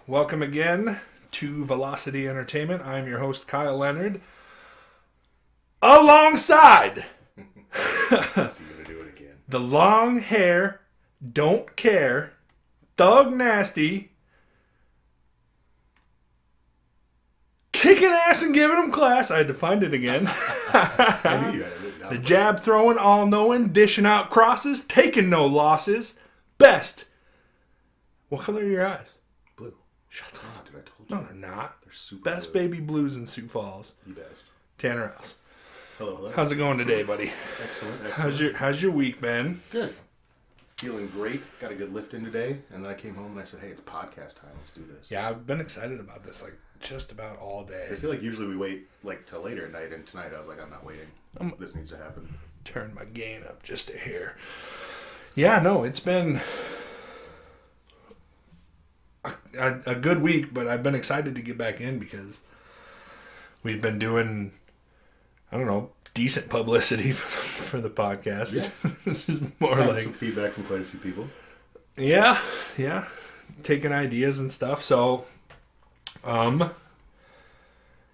Welcome again to Velocity Entertainment. I'm your host, Kyle Leonard. Alongside Is he gonna do it again? the long hair, don't care, thug nasty, kicking ass and giving them class. I had to find it again. I knew you had it written down. The jab throwing, all knowing, dishing out crosses, taking no losses. Best. What color are your eyes? Blue. Shut the Oh, dude, I told you. No, they're not. They're super Best blue. baby blues in Sioux Falls. The best. Tanner House. Hello. How's it going today, buddy? Excellent. How's your week been? Good. Feeling great. Got a good lift in today. And then I came home and I said, hey, it's podcast time. Let's do this. Yeah, I've been excited about this like just about all day. I feel like usually we wait like till later at night. And tonight I was like, I'm not waiting. This needs to happen. Turn my gain up just a hair. Yeah, no, it's been a good week, but I've been excited to get back in because we've been doing, I don't know, decent publicity for the podcast. Yeah. It's just more Had like some feedback from quite a few people. Yeah. Taking ideas and stuff. So,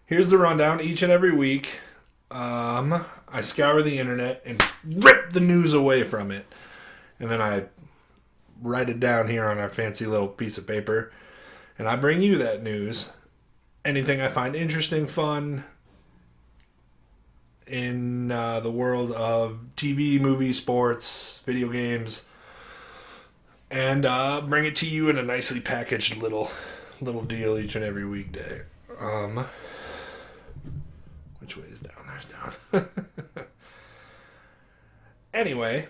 here's the rundown. Each and every week, I scour the internet and rip the news away from it. And then I write it down here on our fancy little piece of paper. And I bring you that news. Anything I find interesting, fun in the world of TV, movies, sports, video games. And bring it to you in a nicely packaged little deal each and every weekday. Which way is down? There's down. Anyway,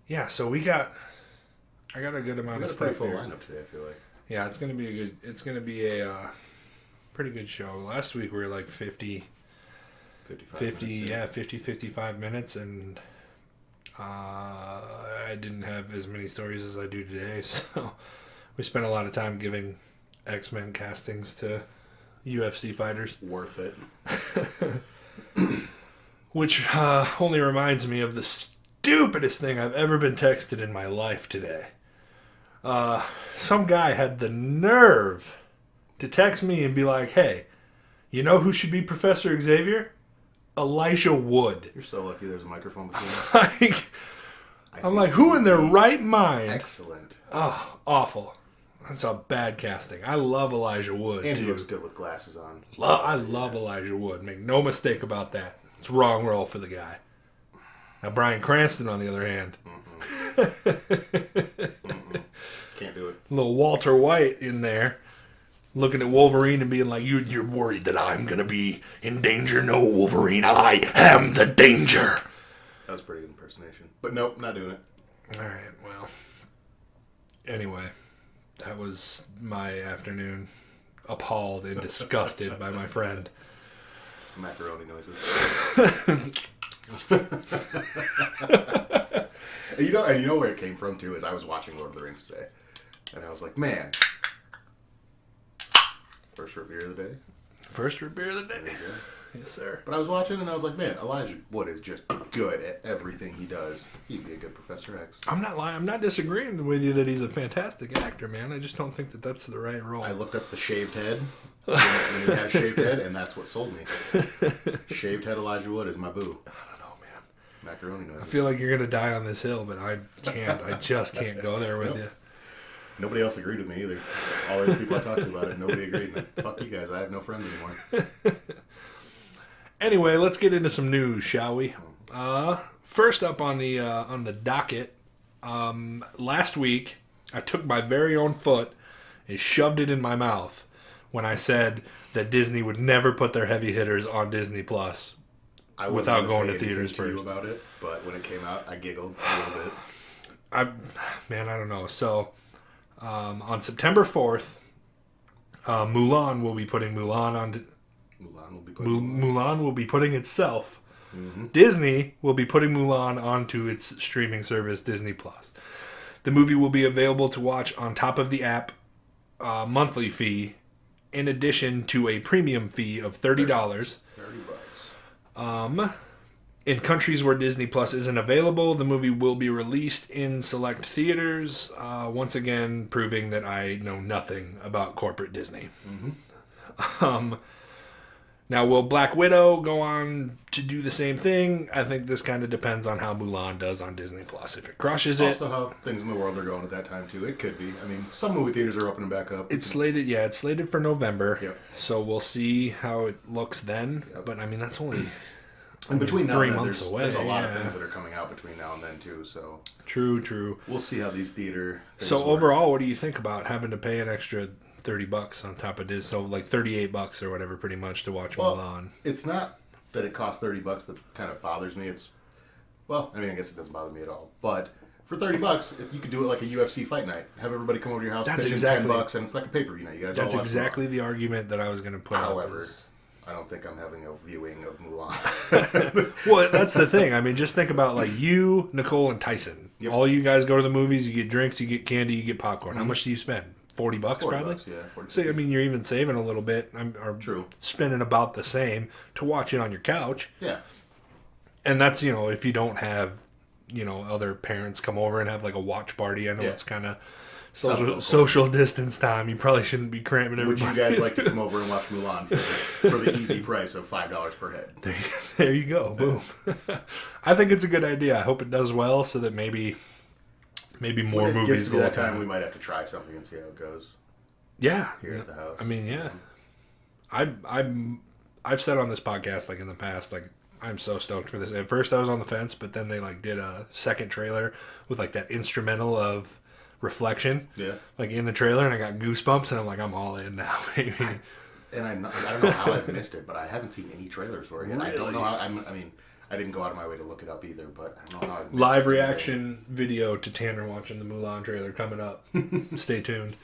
yeah. So I got a good amount of We got a pretty stuff full here. lineup today, I feel like. Yeah, it's gonna be a pretty good show. Last week we were like 50, 55 minutes, and I didn't have as many stories as I do today, so we spent a lot of time giving X-Men castings to UFC fighters. Worth it. Which only reminds me of the stupidest thing I've ever been texted in my life today. Some guy had the nerve to text me and be like, hey, you know who should be Professor Xavier? Elijah Wood. You're so lucky there's a microphone between us. I'm like, who in their right mind? Excellent. Oh, awful. That's a bad casting. I love Elijah Wood, And dude. he looks good with glasses on. I love Elijah Wood. Make no mistake about that. It's wrong role for the guy. Now, Bryan Cranston, on the other hand. Can't do it. Little Walter White in there. Looking at Wolverine and being like, you're worried that I'm going to be in danger? No, Wolverine, I am the danger. That was a pretty good impersonation. But nope, not doing it. All right, well. Anyway, that was my afternoon. Appalled and disgusted by my friend. Macaroni noises. And you know where it came from too is I was watching Lord of the Rings today, and I was like, man, first root beer of the day. First root beer of the day. There you go. Yes, sir. But I was watching and I was like, man, Elijah Wood is just good at everything he does. He'd be a good Professor X. I'm not lying. I'm not disagreeing with you that he's a fantastic actor, man. I just don't think that that's the right role. I looked up the shaved head. When he has shaved head, and that's what sold me. Shaved head Elijah Wood is my boo. I don't know, man. Macaroni noises. I feel like you're going to die on this hill, but I can't. I just can't go there with you. Nobody else agreed with me either. All the people I talked to about it, nobody agreed. And fuck you guys, I have no friends anymore. Anyway, let's get into some news, shall we? First up on the docket, last week I took my very own foot and shoved it in my mouth when I said that Disney would never put their heavy hitters on Disney Plus I without wasn't going gonna to say theaters anything to you first. about it, but when it came out, I giggled a little bit. I don't know. So, on September 4th, Mulan will be putting Mulan on. Mulan will be putting itself. Mm-hmm. Disney will be putting Mulan onto its streaming service, Disney Plus. The movie will be available to watch on top of the app monthly fee, in addition to a premium fee of $30. $30. In countries where Disney Plus isn't available, the movie will be released in select theaters, once again proving that I know nothing about corporate Disney. Now, will Black Widow go on to do the same thing? I think this kind of depends on how Mulan does on Disney Plus. If it crushes it... Also how things in the world are going at that time, too. It could be. I mean, some movie theaters are opening back up. It's slated for November. Yep. So we'll see how it looks then. Yep. But, I mean, that's only... And between now 3 and then, months away. there's a lot of things that are coming out between now and then, too. So True. we'll see how these theater things So work. overall, what do you think about having to pay an extra $30 on top of this? So like $38 or whatever, pretty much, to watch Mulan. It's not that it costs $30 that kind of bothers me. It's, well, I mean, I guess it doesn't bother me at all. But for $30, if you could do it like a UFC fight night. Have everybody come over to your house, pitch in $10, and it's like a pay-per-view night. You guys That's all watch exactly the argument that I was going to put. However, I don't think I'm having a viewing of Mulan. Well, that's the thing. I mean, just think about like you, Nicole, and Tyson. Yep. All you guys go to the movies. You get drinks, you get candy, you get popcorn. How much do you spend? $40 probably. $40, yeah, 40. So I mean, you're even saving a little bit. Or True. Spending about the same to watch it on your couch. Yeah. And that's, if you don't have, other parents come over and have like a watch party. I know it's kind of social distance time. You probably shouldn't be cramming everybody. Would you guys like to come over and watch Mulan for the easy price of $5 per head? There you go. Boom. I think it's a good idea. I hope it does well so that maybe more When it movies gets to will that time, come. we might have to try something and see how it goes. Yeah. Here at the house. I mean, yeah. I've said on this podcast, like in the past, like I'm so stoked for this. At first I was on the fence, but then they like did a second trailer with like that instrumental of Reflection. Yeah. Like in the trailer, and I got goosebumps, and I'm like, I'm all in now, baby. And I don't know how I've missed it, but I haven't seen any trailers for it yet. Really? I don't know how, I mean, I didn't go out of my way to look it up either, but I don't know how I've missed Live it. reaction video to Tanner watching the Mulan trailer coming up. Stay tuned.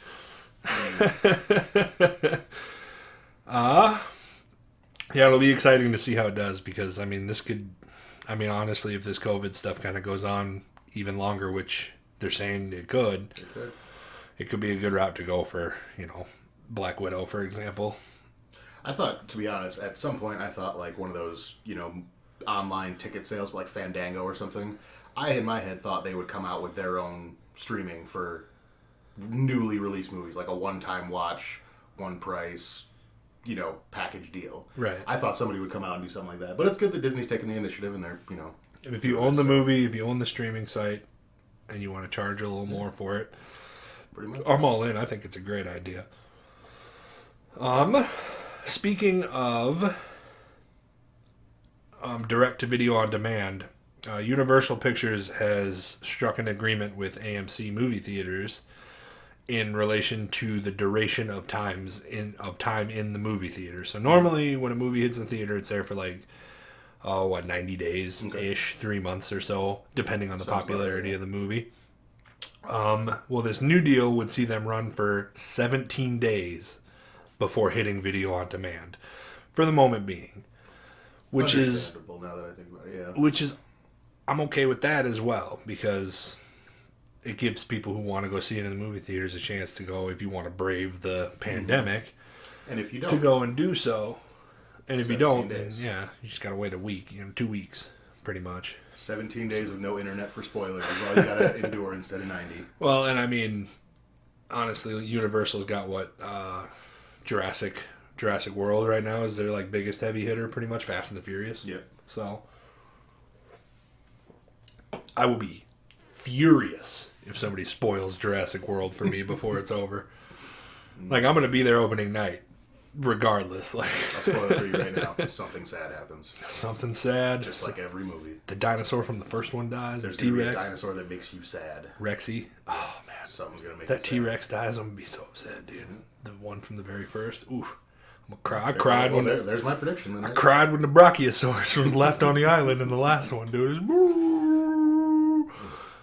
Yeah, it'll be exciting to see how it does because, I mean, honestly, if this COVID stuff kind of goes on even longer, which they're saying it could be a good route to go for, Black Widow, for example. I thought, to be honest, at some point I thought like one of those, online ticket sales like Fandango or something. I, in my head, thought they would come out with their own streaming for newly released movies, like a one-time watch, one price, package deal. Right. I thought somebody would come out and do something like that. But it's good that Disney's taking the initiative and they're, If you own the movie, if you own the streaming site, and you want to charge a little more for it, pretty much. I'm all in. I think it's a great idea. Speaking of direct-to-video on demand, Universal Pictures has struck an agreement with AMC movie theaters in relation to the duration of time in the movie theater. So normally when a movie hits the theater, it's there for 90 days-ish, 3 months or so, depending on the popularity of the movie. Well, this new deal would see them run for 17 days before hitting video on demand, for the moment being. Which is, now that I think about it, yeah. which is, I'm okay with that as well, because it gives people who want to go see it in the movie theaters a chance to go, if you want to brave the pandemic, And if you don't, to go and do so. And if you don't, days. then yeah, you just got to wait a week, 2 weeks, pretty much. 17 days of no internet for spoilers is all you gotta endure instead of 90. Well, and I mean, honestly, Universal's got what, Jurassic World right now is their biggest heavy hitter, pretty much. Fast and the Furious. Yep. So I will be furious if somebody spoils Jurassic World for me before it's over. I'm gonna be there opening night, regardless. I'll spoil it for you right now. Something sad happens. Something sad. Just like every movie. The dinosaur from the first one dies. There's The gonna be a T-Rex. dinosaur that makes you sad. Rexy. Oh man, Something's gonna make that you sad. T-Rex dies. I'm gonna be so upset, dude. The one from the very first. Ooh, I'm gonna cry. I cried when there's my prediction. Then. I cried when the Brachiosaurus was left on the island in the last one, dude.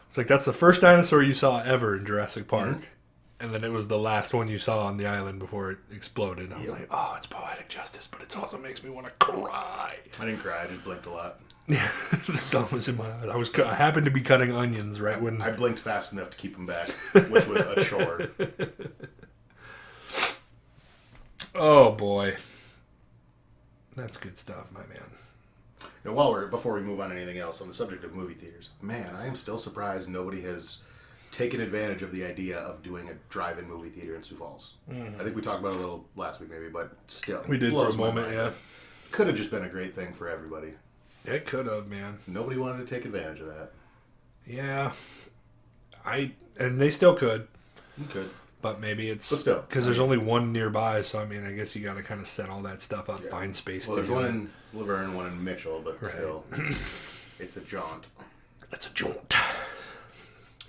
It's like that's the first dinosaur you saw ever in Jurassic Park. Mm-hmm. And then it was the last one you saw on the island before it exploded. I'm like, oh, it's poetic justice, but it also makes me want to cry. I didn't cry. I just blinked a lot. The sun was in my eyes. I happened to be cutting onions right when... I blinked fast enough to keep them back, which was a chore. Oh, boy. That's good stuff, my man. And before we move on to anything else, on the subject of movie theaters, man, I am still surprised nobody has taken advantage of the idea of doing a drive-in movie theater in Sioux Falls. I think we talked about it a little last week, maybe, but still, We did for a moment, mind. yeah. Could have just been a great thing for everybody. It could have, man. Nobody wanted to take advantage of that. Yeah. And they still could. You could. But maybe it's... But still. Because there's only one nearby, so I mean, I guess you got to kind of set all that stuff up, find space Well, to there's do one it. in Laverne, one in Mitchell, but Right. still, it's a jaunt. It's a jaunt.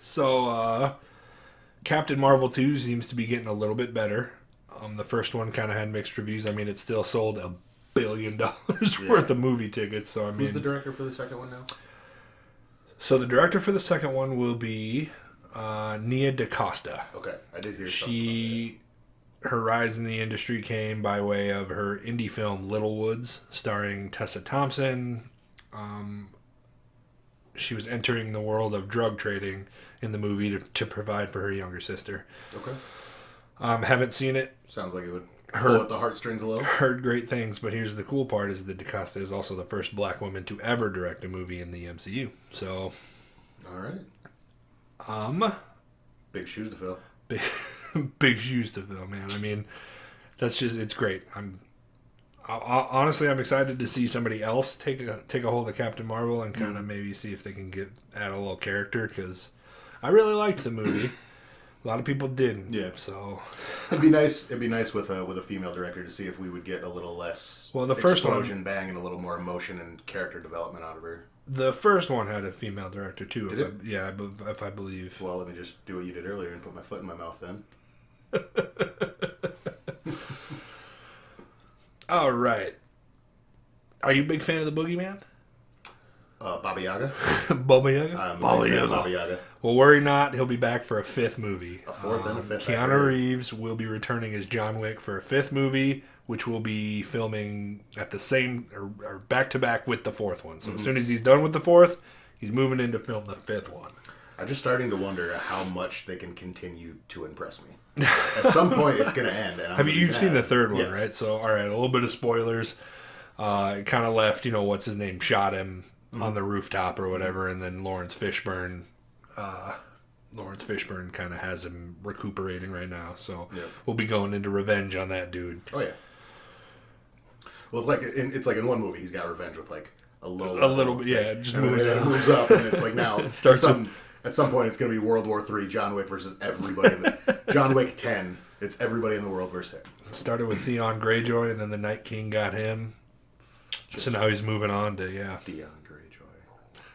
So, Captain Marvel 2 seems to be getting a little bit better. The first one kind of had mixed reviews. I mean, it still sold $1 billion worth of movie tickets. So I mean, Who's the director for the second one now? So the director for the second one will be Nia DaCosta. Okay, I did hear something about Her rise in the industry came by way of her indie film Little Woods, starring Tessa Thompson. She was entering the world of drug trading in the movie to provide for her younger sister. that. Okay. Haven't seen it. Sounds like it would pull at the heartstrings a little. Heard great things, but here's the cool part: is that DaCosta is also the first black woman to ever direct a movie in the MCU. So, All right. Big shoes to fill. big shoes to fill, man. I mean, it's great. Honestly, I'm excited to see somebody else take a hold of Captain Marvel and kind of maybe see if they can add a little character, because I really liked the movie. A lot of people didn't. Yeah. So It'd be nice with a female director to see if we would get a little less the first explosion, bang, and a little more emotion and character development out of her. the first one had a female director too. Did it? Yeah, if I believe. Well, let me just do what you did earlier and put my foot in my mouth then. All right. Are you a big fan of the Boogeyman? Baba Yaga? Baba Yaga? I'm a Baba big fan Yaga. of Baba Yaga. Well, worry not. He'll be back for a fifth movie. A fourth and a fifth. Keanu Reeves will be returning as John Wick for a fifth movie, which will be filming at the same or back to back with the fourth one. So as soon as he's done with the fourth, he's moving in to film the fifth one. I'm just starting to wonder how much they can continue to impress me. At some point, it's going to end. And You've seen the third one, Yes. right? So all right, a little bit of spoilers. It kind of left, what's his name, shot him on the rooftop or whatever, and then Lawrence Fishburne kind of has him recuperating right now. So we'll be going into revenge on that dude. Oh yeah. Well, it's like in one movie he's got revenge with like a little bit, yeah. It just and moves then it up. moves up, and it's like now starts at some point it's going to be World War III, John Wick versus everybody. John Wick 10. It's everybody in the world versus him. Started with Theon Greyjoy, and then the Night King got him. So now he's moving on to Theon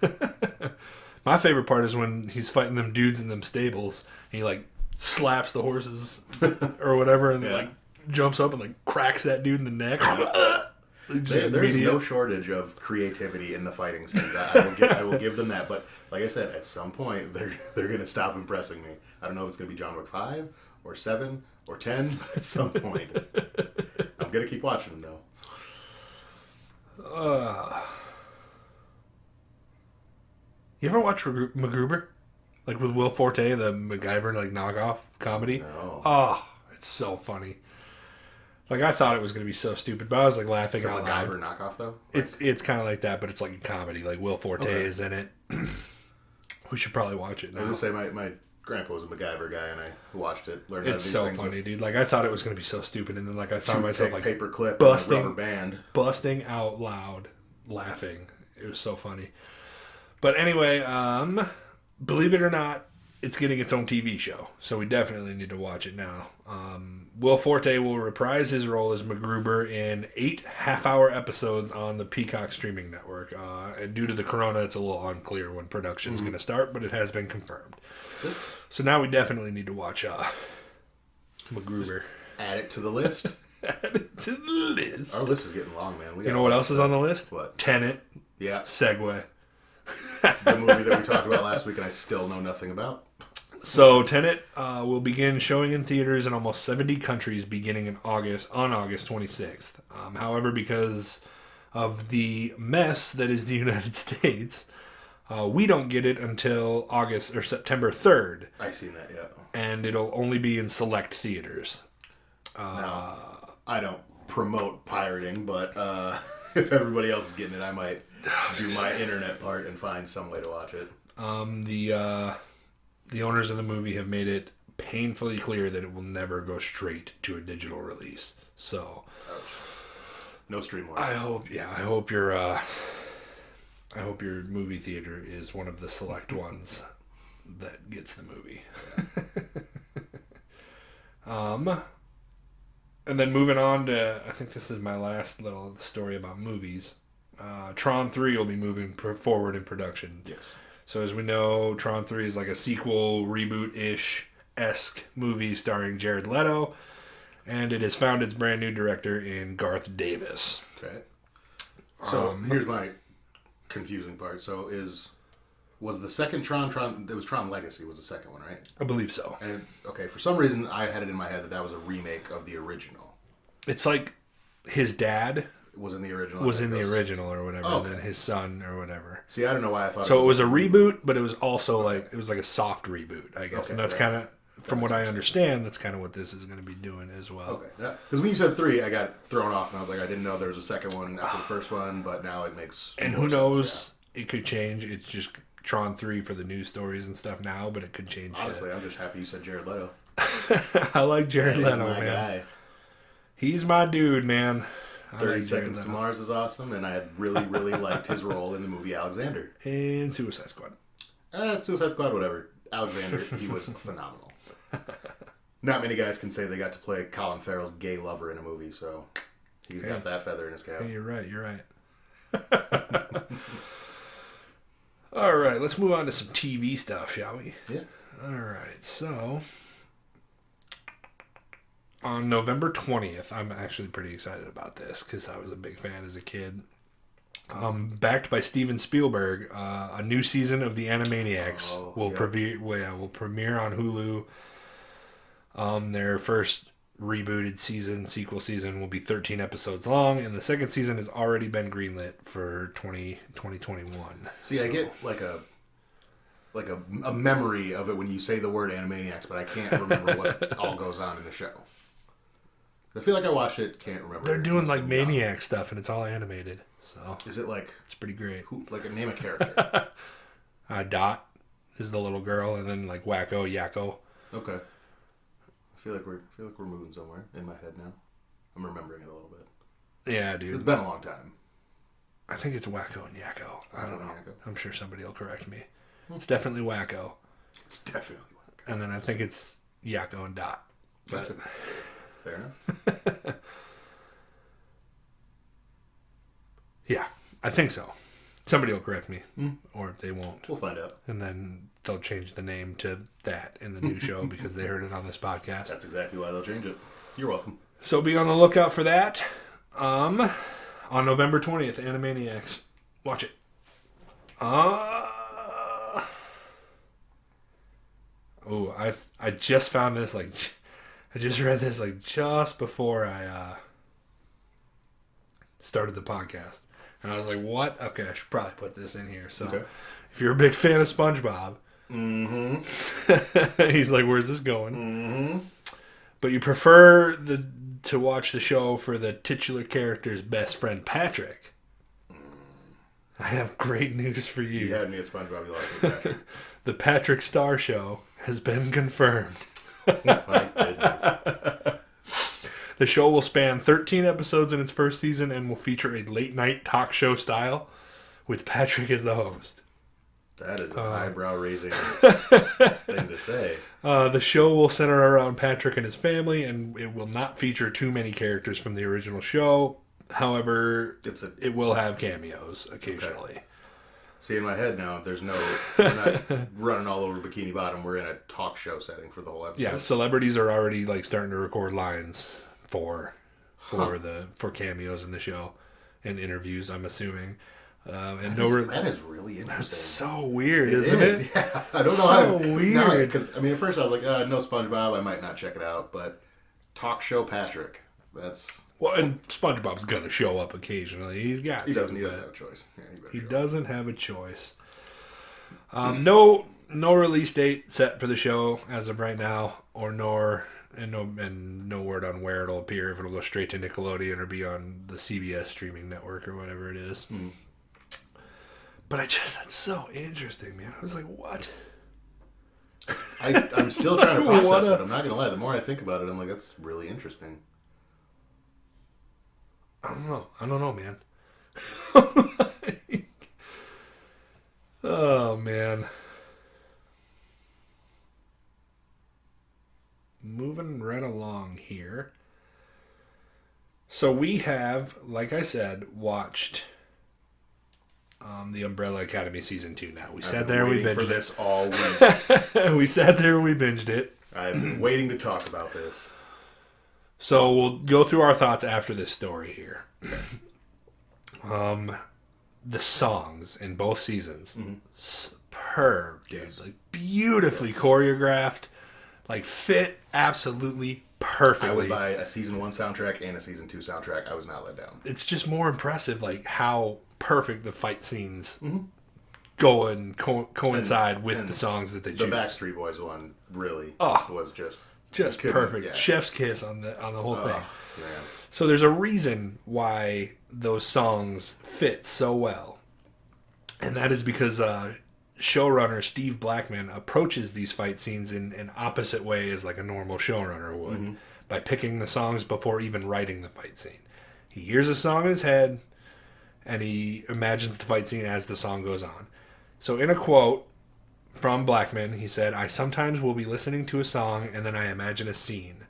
Greyjoy. My favorite part is when he's fighting them dudes in them stables. And he like slaps the horses or whatever, and like jumps up and like cracks that dude in the neck. There's no shortage of creativity in the fighting scenes. I will give them that. But like I said, at some point they're going to stop impressing me. I don't know if it's going to be John Wick 5 or 7 or 10. But at some point, I'm going to keep watching them though. You ever watch MacGruber? Like with Will Forte, the MacGyver like knockoff comedy? No. Oh, it's so funny. Like I thought it was going to be so stupid, but I was like laughing It's a out loud. MacGyver knockoff though? It's kind of like that, but it's like a comedy. Like Will Forte is in it. We should probably watch it now. I was going to say my grandpa was a MacGyver guy, and I watched it, learned how to do It's so things funny, with dude. Like I thought it was going to be so stupid, and then like I found myself like paper clip, busting- and a rubber band. busting out loud, laughing. It was so funny. But anyway, believe it or not, it's getting its own TV show, so we definitely need to watch it now. Will Forte will reprise his role as MacGruber in 8 half-hour episodes on the Peacock streaming network. And due to the corona, it's a little unclear when production's going to start, but it has been confirmed. Good. So now we definitely need to watch MacGruber. Add it to the list. Add it to the list. Our list is getting long, man. You know what else is on the list? What? Tenet. Yeah, Segway. the movie that we talked about last week and I still know nothing about. So Tenet will begin showing in theaters in almost 70 countries beginning on August 26th. However, because of the mess that is the United States, we don't get it until August or September 3rd. I seen that, yeah. And it'll only be in select theaters. Now, I don't promote pirating, but if everybody else is getting it, I might do my internet part and find some way to watch it. The owners of the movie have made it painfully clear that it will never go straight to a digital release. So, ouch. No Streamline. I hope your movie theater is one of the select ones that gets the movie. Yeah. And then moving on to, I think this is my last little story about movies. Tron 3 will be moving forward in production. Yes. So as we know, Tron 3 is like a sequel, reboot-ish-esque movie starring Jared Leto. And it has found its brand new director in Garth Davis. Okay. So here's my confusing part. So was the second Tron, it was Tron Legacy was the second one, right? I believe so. And for some reason I had it in my head that was a remake of the original. It's like his dad Was in the original. or whatever, okay. And then his son or whatever. See, I don't know why I thought. So it was a reboot, but it was also like it was like a soft reboot, I guess. Okay, and that's kind of, from what I understand, that's kind of what this is going to be doing as well. Okay, because when you said 3, I got thrown off, and I was like, I didn't know there was a second one after the first one, but now it makes. And who knows? Yeah. It could change. It's just Tron 3 for the news stories and stuff now, but it could change. Honestly, I'm just happy you said Jared Leto. I like Jared Leto, my man. Guy. He's my dude, man. 30 Seconds to Mars is awesome, and I had really, really liked his role in the movie Alexander. And Suicide Squad. Suicide Squad, whatever. Alexander, he was phenomenal. Not many guys can say they got to play Colin Farrell's gay lover in a movie, so he's got that feather in his cap. Hey, you're right. All right, let's move on to some TV stuff, shall we? Yeah. All right, so on November 20th, I'm actually pretty excited about this because I was a big fan as a kid. Backed by Steven Spielberg, a new season of The Animaniacs will premiere on Hulu. Their first rebooted sequel season, will be 13 episodes long, and the second season has already been greenlit for 2021. See, I get like a memory of it when you say the word Animaniacs, but I can't remember what all goes on in the show. I feel like I watched it, can't remember. They're doing like Maniac stuff, and it's all animated. So is it like it's pretty great? Like a name a character. Dot is the little girl, and then like Wacko, Yakko. Okay. I feel like we're moving somewhere in my head now. I'm remembering it a little bit. Yeah, dude. It's been a long time. I think it's Wacko and Yakko. I don't know. Yakko? I'm sure somebody will correct me. It's definitely Wacko. It's definitely Wacko. And then I think it's Yakko and Dot. But fair enough. Yeah, I think so. Somebody will correct me, or they won't. We'll find out. And then they'll change the name to that in the new show because they heard it on this podcast. That's exactly why they'll change it. You're welcome. So be on the lookout for that. On November 20th, Animaniacs. Watch it. I just found this, I just read this, just before I started the podcast. And I was like, what? Okay, I should probably put this in here. So, If you're a big fan of SpongeBob, he's like, where's this going? But you prefer to watch the show for the titular character's best friend, Patrick. I have great news for you. You had me at SpongeBob. You like me, Patrick. The Patrick Star Show has been confirmed. My goodness. The show will span 13 episodes in its first season and will feature a late-night talk show style with Patrick as the host. That is an eyebrow-raising thing to say. The show will center around Patrick and his family, and it will not feature too many characters from the original show. However, it will have cameos occasionally. Okay. See, in my head now, we're not running all over Bikini Bottom. We're in a talk show setting for the whole episode. Yeah, celebrities are already starting to record lines for cameos in the show and interviews, I'm assuming. That is really interesting. That's so weird, isn't it? Yeah. I don't know how weird. Because at first I was like, no SpongeBob, I might not check it out, but talk show Patrick, that's. Well, and SpongeBob's gonna show up occasionally. He doesn't have a choice. Yeah, he doesn't have a choice. No release date set for the show as of right now, nor and no word on where it'll appear, if it'll go straight to Nickelodeon or be on the CBS streaming network or whatever it is. Mm. But that's so interesting, man. I was like, what? I'm still trying to process it. I'm not gonna lie. The more I think about it, I'm like, that's really interesting. I don't know, man. Oh, man. Moving right along here. So we have, like I said, watched the Umbrella Academy Season 2 now. We sat there and we binged for this all week. We sat there and we binged it. I've been waiting to talk about this. So we'll go through our thoughts after this story here. The songs in both seasons, superb, dude. Yes. Like beautifully choreographed, like fit absolutely perfectly. I would buy a season 1 soundtrack and a season 2 soundtrack. I was not let down. It's just more impressive, like how perfect the fight scenes go and coincide with the songs that they choose. The Backstreet Boys one really was just perfect. Yeah. Chef's kiss on the whole thing. Yeah. So there's a reason why those songs fit so well. And that is because showrunner Steve Blackman approaches these fight scenes in an opposite way as like a normal showrunner would, by picking the songs before even writing the fight scene. He hears a song in his head, and he imagines the fight scene as the song goes on. So in a quote from Blackman, he said, "I sometimes will be listening to a song, and then I imagine a scene.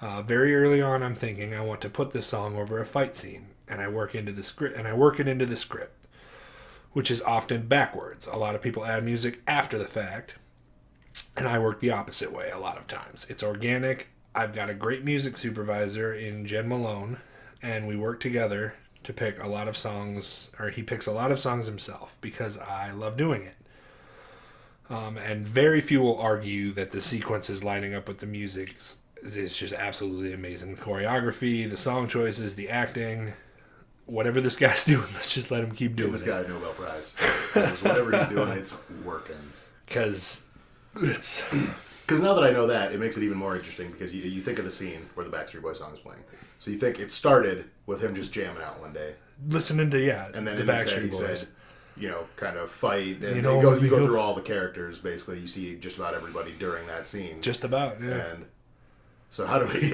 Very early on, I'm thinking I want to put this song over a fight scene, and I work it into the script, which is often backwards. A lot of people add music after the fact, and I work the opposite way a lot of times. It's organic. I've got a great music supervisor in Jen Malone, and we work together to pick a lot of songs, or he picks a lot of songs himself because I love doing it. And very few will argue that the sequences lining up with the music is just absolutely amazing. The choreography, the song choices, the acting, whatever this guy's doing, let's just let him keep doing it. Give this guy a Nobel Prize. Because whatever he's doing, it's working. Because now that I know that, it makes it even more interesting because you think of the scene where the Backstreet Boys song is playing. So you think it started with him just jamming out one day. Listening to, and then the Backstreet Boys. Said, kind of fight. And you go through all the characters, basically. You see just about everybody during that scene. Just about, yeah. And so how do we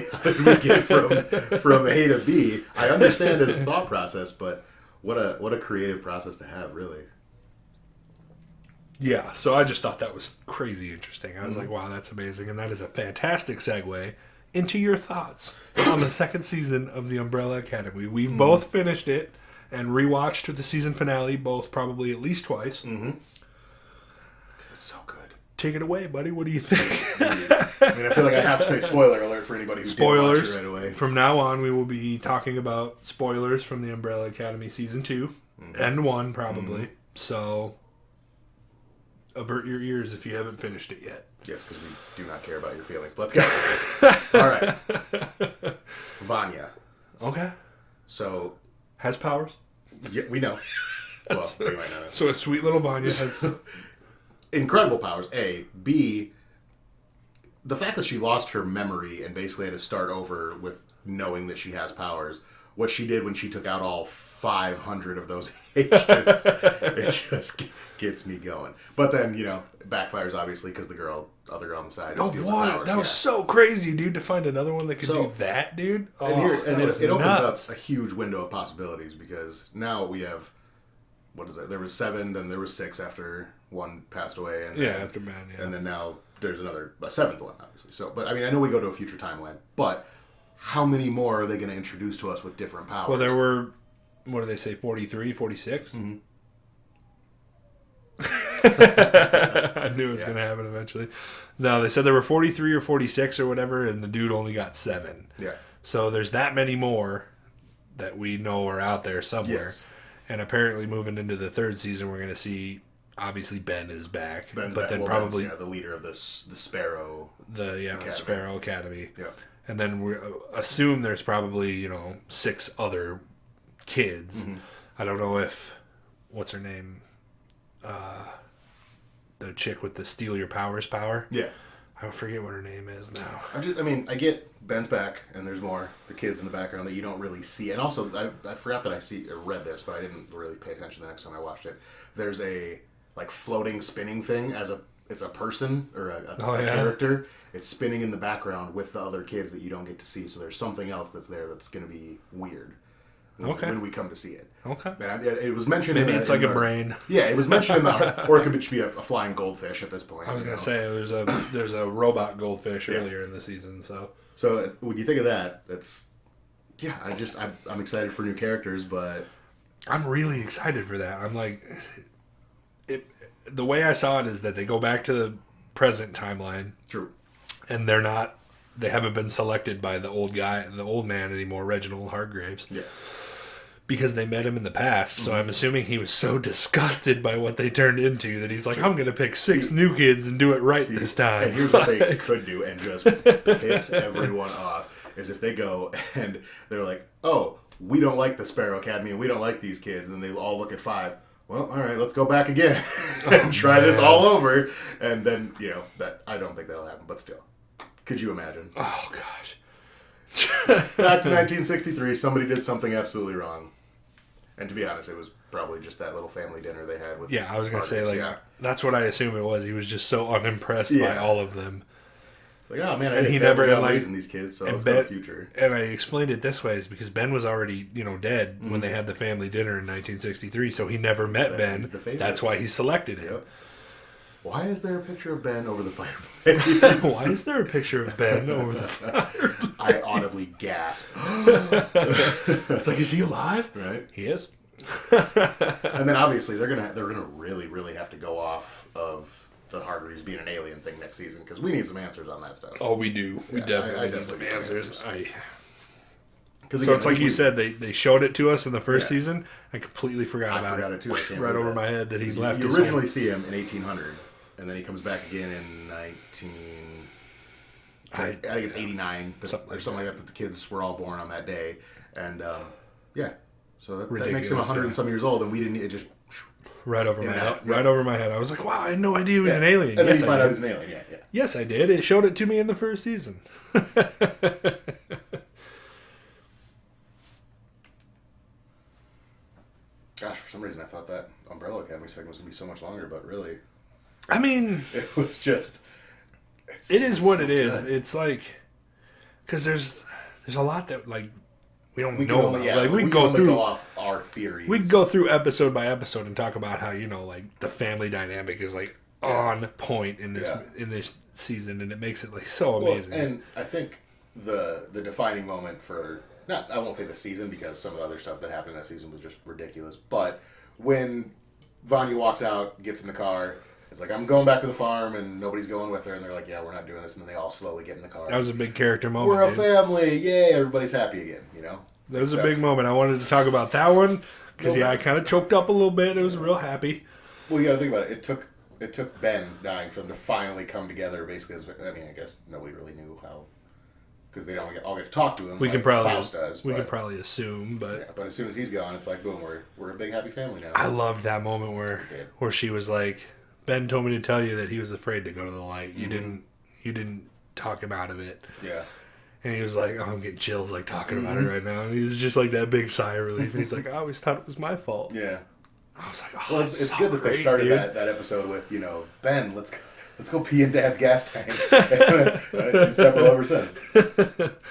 get from A to B? I understand his thought process, but what a creative process to have, really. Yeah, so I just thought that was crazy interesting. I was like, wow, that's amazing. And that is a fantastic segue into your thoughts on the second season of The Umbrella Academy. We both finished it and rewatched the season finale, both probably at least twice. Mm-hmm. It's so good. Take it away, buddy. What do you think? I mean, I feel like I have to say spoiler alert for anybody who didn't watch it right away. From now on, we will be talking about spoilers from The Umbrella Academy Season 2 and 1, probably. So avert your ears if you haven't finished it yet. Yes, because we do not care about your feelings. Let's go. All right. Vanya. Okay. So. Has powers? Yeah, we know. Well, we might know. So a sweet little Vanya has incredible powers, A. B, the fact that she lost her memory and basically had to start over with knowing that she has powers, what she did when she took out all 500 of those agents, it just gets me going. But then, it backfires, obviously, because the other girl on the side steals the powers. That was so crazy, dude, to find another one that could do that, dude. It opens up a huge window of possibilities, because now we have, what is it? There was 7, then there was 6 after one passed away. And then, after Man, And then now there's a 7th one, obviously. So, but I mean, I know we go to a future timeline, but how many more are they going to introduce to us with different powers? Well, there were, what do they say, 43, 46? Mm-hmm. I knew it was going to happen eventually. No, they said there were 43 or 46 or whatever, and the dude only got 7. Yeah. So there's that many more that we know are out there somewhere. Yes. And apparently moving into the 3rd season, we're going to see, obviously Ben is back. Ben's but back. then probably Ben's, the leader of the Sparrow Academy. The Sparrow Academy. Yeah. And then we assume there's probably, 6 other kids. Mm-hmm. I don't know if, what's her name? The chick with the steal your powers power. Yeah. I forget what her name is now. I get Ben's back, and there's more. The kids in the background that you don't really see. And also, I forgot that I read this, but I didn't really pay attention the next time I watched it. There's a like floating spinning thing it's a person or a character. It's spinning in the background with the other kids that you don't get to see. So there's something else that's there that's going to be weird. When we come to see it. Okay. But it was mentioned Maybe it's like a brain. Yeah, it was mentioned in the... Or it could just be a flying goldfish at this point. I was going to say, there's a robot goldfish earlier in the season, so... So, when you think of that, that's... Yeah, I'm excited for new characters, but... I'm really excited for that. I'm like... The way I saw it is that they go back to the present timeline. True. And they haven't been selected by the old man anymore, Reginald Hargraves. Yeah. Because they met him in the past, so I'm assuming he was so disgusted by what they turned into that he's like, I'm going to pick 6 new kids and do it right this time. And here's what they could do and just piss everyone off, is if they go and they're like, oh, we don't like the Sparrow Academy and we don't like these kids, and then they all look at 5. Well, all right, let's go back again and try this all over. And then, that I don't think that'll happen, but still. Could you imagine? Oh, gosh. Back to 1963, somebody did something absolutely wrong. And to be honest, it was probably just that little family dinner they had with... Yeah, I was going to say, that's what I assume it was. He was just so unimpressed by all of them. It's like, oh man, I didn't care about raising these kids, so it's got a future. And I explained it this way, is because Ben was already, dead when they had the family dinner in 1963, so he never met Ben. That's why he selected him. Yep. Why is there a picture of Ben over the fireplace? Why is there a picture of Ben over the fireplace? I audibly gasp. It's like, is he alive? Right. He is. And then obviously they're gonna really, really have to go off of the Hargreaves being an alien thing next season, because we need some answers on that stuff. Oh, we do. We definitely need some answers. So it's like you said, they showed it to us in the first season. I completely forgot about it. I forgot it too. Right over my head that he left. You originally see him in 1800, and then he comes back again in 19... I think it's 89, or something like that the kids were all born on that day. And, so that makes him 100 and some years old, and we didn't... It just... Right over my head. Right over my head. I was like, wow, I had no idea he was an alien. And then you find out he's an alien, yeah. Yes, I did. It showed it to me in the first season. Gosh, for some reason I thought that Umbrella Academy segment was going to be so much longer, but really... I mean... It was just... It is what it is. It's like... Because there's a lot that, like... We don't know. We can go off our theories. We can go through episode by episode and talk about how the family dynamic is on point in this season, and it makes it so amazing. And I think the defining moment for I won't say the season, because some of the other stuff that happened in that season was just ridiculous. But when Vanya walks out, gets in the car, it's like, I'm going back to the farm, and nobody's going with her, and they're like, yeah, we're not doing this, and then they all slowly get in the car. That was a big character moment. We're a family, yay! Everybody's happy again. That was a big moment. I wanted to talk about that one because I kind of choked up a little bit. It was real happy. Well, you got to think about it. It took Ben dying for them to finally come together. Basically, I guess nobody really knew how, because they don't all get to talk to him. We can probably probably assume, but but as soon as he's gone, it's like boom, we're a big happy family now. I loved that moment where she was like, Ben told me to tell you that he was afraid to go to the light. You didn't talk him out of it. Yeah. And he was like, oh, I'm getting chills talking about it right now. And he was just like that big sigh of relief. And he's like, I always thought it was my fault. Yeah. I was like, oh, well, it's so good that they started that episode with, Ben, let's go pee in Dad's gas tank. Inseparable ever since.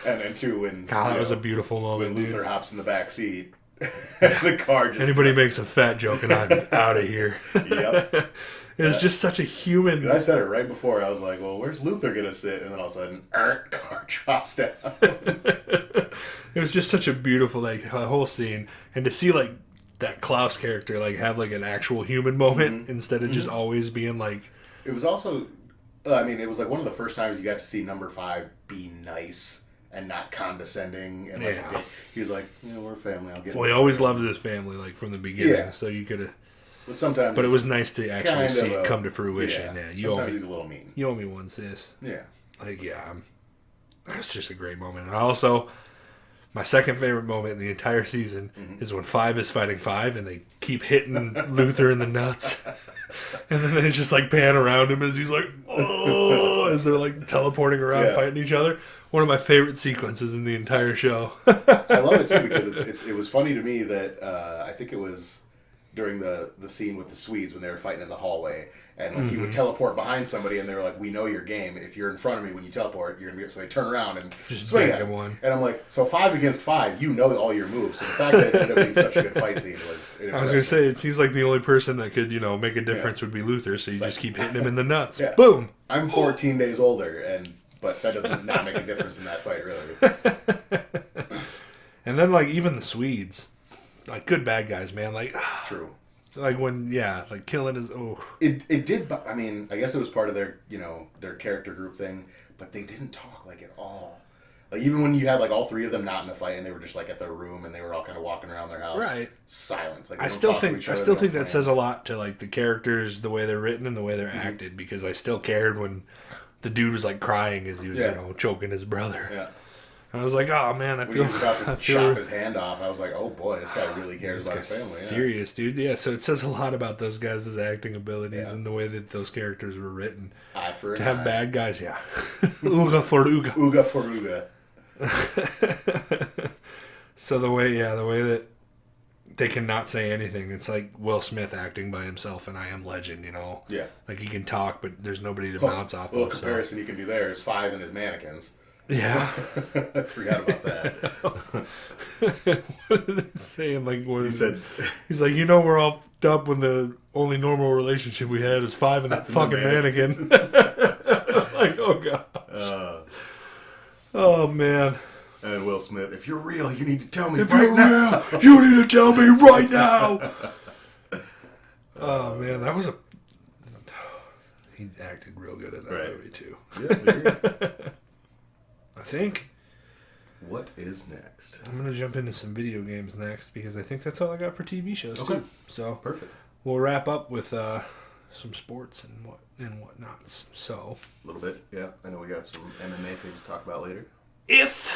And then too, when that was a beautiful moment. When Luther hops in the back seat, the car just anybody makes a fat joke and I'm out of here. Yep. It was just such a human... I said it right before. I was like, well, where's Luther going to sit? And then all of a sudden, car drops down. It was just such a beautiful, the whole scene. And to see, that Klaus character, have, an actual human moment instead of just always being, It was also... it was, one of the first times you got to see number 5 be nice and not condescending. And, he was like, we're a family. I'll get he always loved his family, from the beginning. So you could have... But it was nice to actually see it come to fruition. Yeah, sometimes he's a little mean. You owe me one, sis. Yeah. That's just a great moment. And also, my second favorite moment in the entire season is when 5 is fighting 5 and they keep hitting Luther in the nuts. And then they just pan around him as he's like, oh, as they're like teleporting around fighting each other. One of my favorite sequences in the entire show. I love it too because it was funny to me that I think it was during the scene with the Swedes when they were fighting in the hallway, and like he would teleport behind somebody, and they were like, "We know your game. If you're in front of me when you teleport, you're gonna be." So they turn around and just swing bang at him one. And I'm like, so 5 against 5, you know all your moves. So the fact that it ended up being such a good fight scene was. I was gonna say, it seems like the only person that could make a difference would be Luther. So you just keep hitting him in the nuts. Yeah. Boom. I'm 14 days older, but that does not make a difference in that fight, really. And then like even the Swedes, like good bad guys, man. Like true. Like when like killing is It did. I mean, I guess it was part of their their character group thing, but they didn't talk like at all. Like even when you had like all 3 of them not in a fight and they were just like at their room and they were all kind of walking around their house, right? Silence. Like I still think that says a lot to like the characters, the way they're written and the way they're acted, because I still cared when the dude was like crying as he was choking his brother. Yeah. And I was like, oh man, when he was about to chop his hand off, I was like, oh boy, this guy really cares about his family. Serious, dude. Yeah, so it says a lot about those guys' acting abilities and the way that those characters were written. Eye for to have eye. Bad guys, Ooga for Ooga. Ooga for Ooga. So the way that they cannot say anything. It's like Will Smith acting by himself in I Am Legend, Yeah. Like he can talk, but there's nobody to bounce off of. A little comparison you can do there is 5 in his mannequins. Yeah. I forgot about that. What did they say? Like, what he said? He's like, we're all up when the only normal relationship we had is 5 in that fucking mannequin. Like, oh god. Oh man. And Will Smith, if you're real, you need to tell me if right you're now. Real, you need to tell me right now. Oh man, that was he acted real good in that movie too. Yeah, I think. What is next? I'm going to jump into some video games next because I think that's all I got for TV shows too. So perfect. We'll wrap up with some sports and whatnots. So a little bit, yeah. I know we got some MMA things to talk about later. If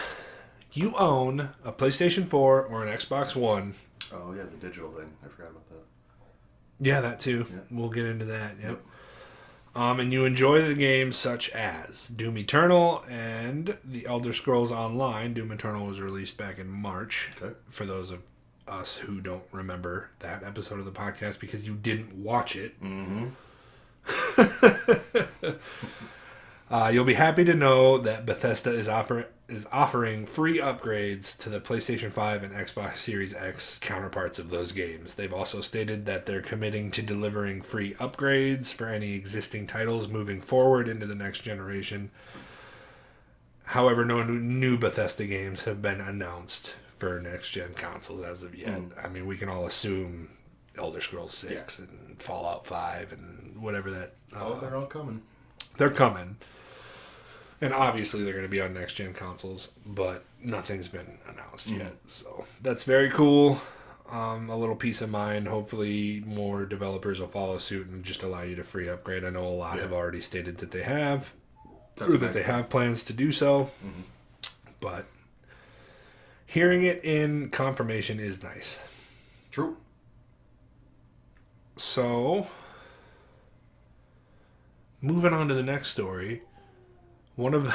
you own a PlayStation 4 or an Xbox One. Oh yeah, the digital thing. I forgot about that. Yeah, that too. Yeah. We'll get into that. Yep. And you enjoy the games such as Doom Eternal and The Elder Scrolls Online. Doom Eternal was released back in March. Okay. For those of us who don't remember that episode of the podcast because you didn't watch it. Mm-hmm. You'll be happy to know that Bethesda is offering free upgrades to the PlayStation 5 and Xbox Series X counterparts of those games. They've also stated that they're committing to delivering free upgrades for any existing titles moving forward into the next generation. However, no new Bethesda games have been announced for next-gen consoles as of yet. I mean, we can all assume Elder Scrolls 6 and Fallout 5 and whatever that... they're all coming. They're coming. And obviously they're going to be on next-gen consoles, but nothing's been announced yet. So that's very cool. A little peace of mind. Hopefully more developers will follow suit and just allow you to free upgrade. I know a lot have already stated that they have. They have plans to do so. Mm-hmm. But hearing it in confirmation is nice. True. So, moving on to the next story. One of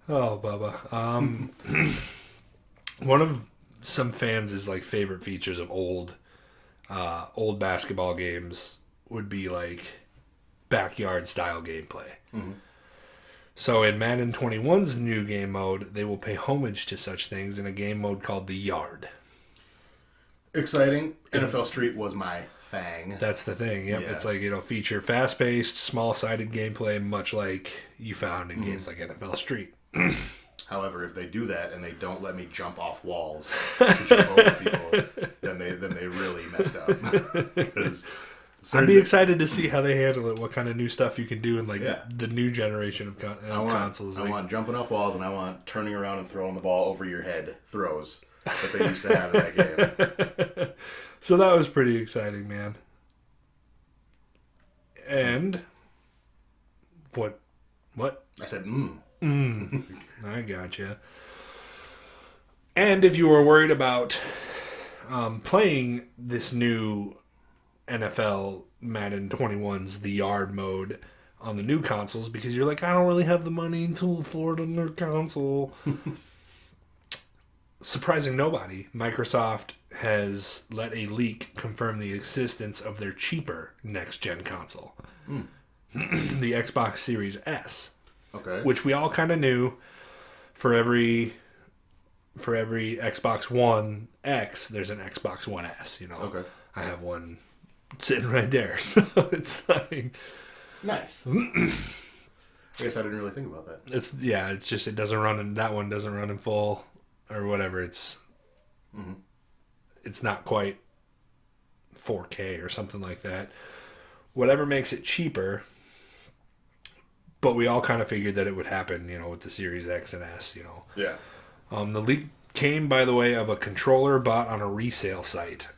oh, Bubba. One of some fans' like favorite features of old basketball games would be like backyard style gameplay. Mm-hmm. So in Madden 21's new game mode, they will pay homage to such things in a game mode called The Yard. Exciting. NFL Street was my thing. That's the thing. Yep. Yeah. It's like it'll feature fast-paced, small-sided gameplay, much like you found in games like NFL Street. However, if they do that and they don't let me jump off walls to jump over people, then they really messed up. I'd be excited to see how they handle it. What kind of new stuff you can do in like the new generation of consoles. I want jumping off walls, and I want turning around and throwing the ball over your head throws that they used to have in that game. So that was pretty exciting, man. And what? I said, I gotcha. And if you were worried about playing this new NFL Madden 21's The Yard mode, on the new consoles because you're like, I don't really have the money to afford a new console. Surprising nobody, Microsoft has let a leak confirm the existence of their cheaper next-gen console. The Xbox Series S. Okay. Which we all kind of knew. For every Xbox One X, there's an Xbox One S, you know. Okay. I have one sitting right there. So it's like... Nice. I guess I didn't really think about that. It's just it doesn't run in... That one doesn't run in full or whatever. It's not quite 4K or something like that. Whatever makes it cheaper... But we all kind of figured that it would happen, you know, with the Series X and S, you know. Yeah. The leak came, by the way, of a controller bought on a resale site.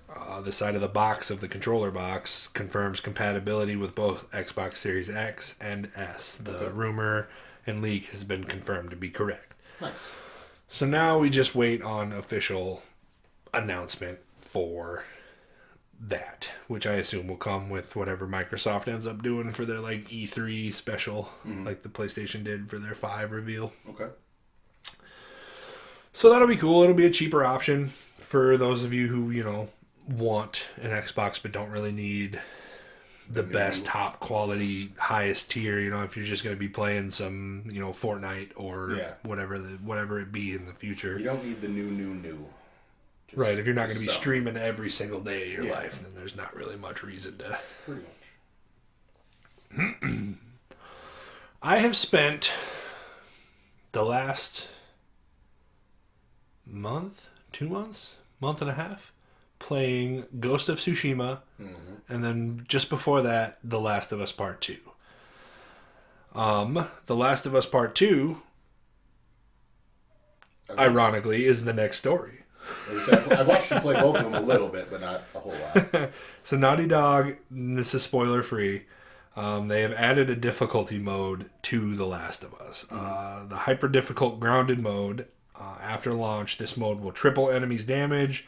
The side of the box of the controller box confirms compatibility with both Xbox Series X and S. The rumor and leak has been confirmed to be correct. Nice. So now we just wait on official announcement for... that, which I assume will come with whatever Microsoft ends up doing for their like E3 special, like the PlayStation did for their 5 reveal. Okay. So that'll be cool. It'll be a cheaper option for those of you who, you know, want an Xbox but don't really need the best, top quality, highest tier. You know, if you're just going to be playing some, you know, Fortnite or whatever it be in the future. You don't need the new. Right, if you're not going to be streaming every single day of your life, then there's not really much reason to... Pretty much. I have spent the last month, 2 months, month and a half, playing Ghost of Tsushima, and then just before that, The Last of Us Part 2. The Last of Us Part 2, ironically, is the next story. I've watched you play both of them a little bit, but not a whole lot. So Naughty Dog, this is spoiler free, they have added a difficulty mode to The Last of Us. The hyper difficult grounded mode, after launch, this mode will triple enemies' damage.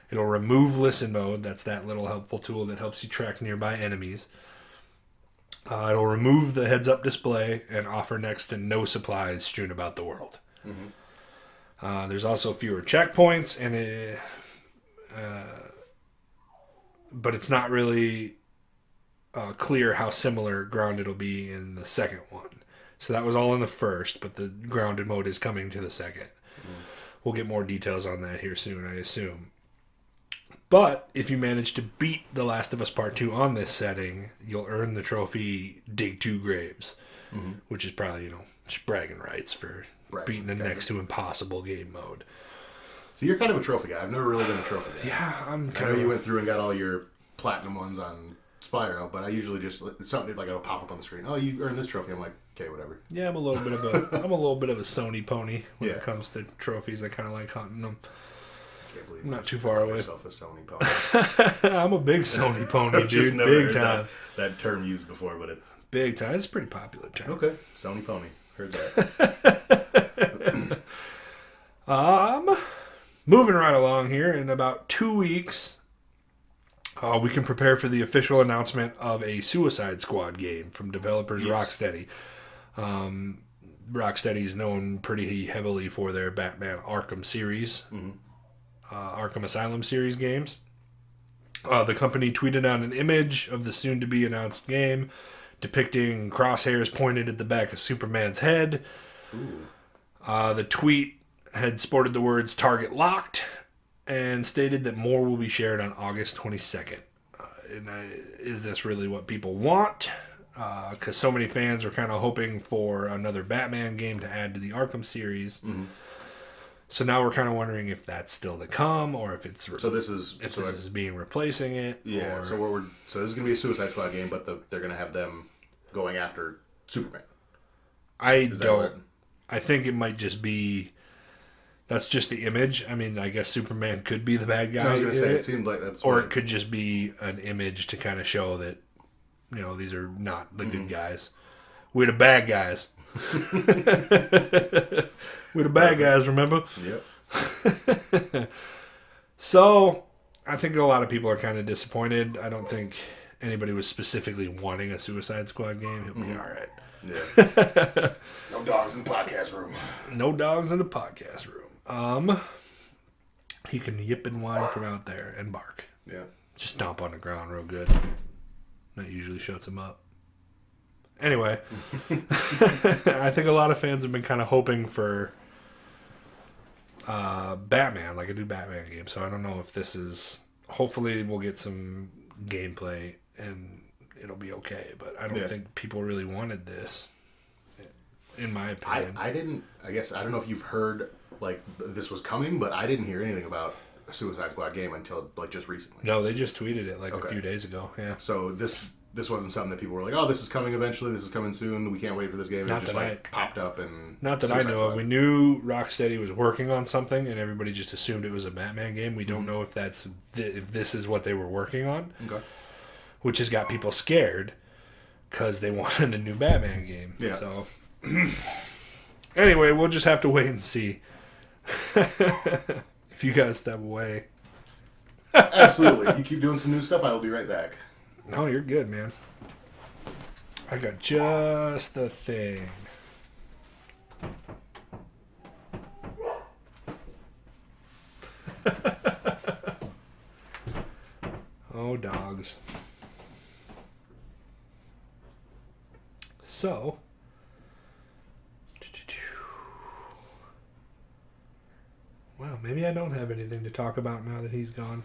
It'll remove listen mode, that's that little helpful tool that helps you track nearby enemies. It'll remove the heads up display and offer next to no supplies strewn about the world. There's also fewer checkpoints, and but it's not really clear how similar grounded will be in the second one. So that was all in the first, but the grounded mode is coming to the second. We'll get more details on that here soon, I assume. But if you manage to beat The Last of Us Part 2 on this setting, you'll earn the trophy Dig 2 Graves, which is probably, you know, just bragging rights for... beating the next to impossible game mode. So you're kind of a trophy guy. I've never really been a trophy guy. Yeah, I know you went through and got all your platinum ones on Spyro, but I usually just something like it'll pop up on the screen. Oh, you earned this trophy. I'm like, okay, whatever. Yeah, I'm a little bit of a Sony pony when it comes to trophies. I kind of like hunting them. Can't believe I'm not too far away. Yourself a Sony pony. I'm a big Sony pony, dude. Never Big heard time. That term used before, but it's big time. It's a pretty popular term. Okay, Sony pony. Heard that. Moving right along here, in about 2 weeks, we can prepare for the official announcement of a Suicide Squad game from developers Rocksteady. Rocksteady is known pretty heavily for their Batman Arkham series, Arkham Asylum series games. The company tweeted out an image of the soon-to-be announced game depicting crosshairs pointed at the back of Superman's head. The tweet had sported the words "target locked" and stated that more will be shared on August 22nd. Is this really what people want? Because so many fans are kind of hoping for another Batman game to add to the Arkham series. So now we're kind of wondering if that's still to come, or if it's this is being replacing it. Yeah. So this is gonna be a Suicide Squad game, but they're gonna have them going after Superman. I think it might just be. That's just the image. I mean, I guess Superman could be the bad guy. I was gonna say it seemed like that's. Or it could just be an image to kind of show that, you know, these are not the good guys. We're the bad guys. We're the bad guys, remember? Yep. So, I think a lot of people are kind of disappointed. I don't think anybody was specifically wanting a Suicide Squad game, he'll be all right. Yeah. No dogs in the podcast room. No dogs in the podcast room. He can yip and whine from out there and bark. Yeah. Just stomp on the ground real good. That usually shuts him up. Anyway, I think a lot of fans have been kind of hoping for Batman, like a new Batman game. So I don't know if this is... Hopefully we'll get some gameplay and it'll be okay. But I don't think people really wanted this, in my opinion. I didn't... I guess, I don't know if you've heard, like, this was coming, but I didn't hear anything about a Suicide Squad game until, like, just recently. No, they just tweeted it, like, a few days ago. Yeah. So this wasn't something that people were like, oh, this is coming eventually, this is coming soon, we can't wait for this game. It just popped up and... Not that I know of. We knew Rocksteady was working on something and everybody just assumed it was a Batman game. We don't know if if this is what they were working on. Okay. Which has got people scared because they wanted a new Batman game. Yeah. So, anyway, we'll just have to wait and see. If you guys step away. Absolutely. You keep doing some new stuff, I will be right back. No, you're good, man. I got just the thing. Oh, dogs. So, well, maybe I don't have anything to talk about now that he's gone.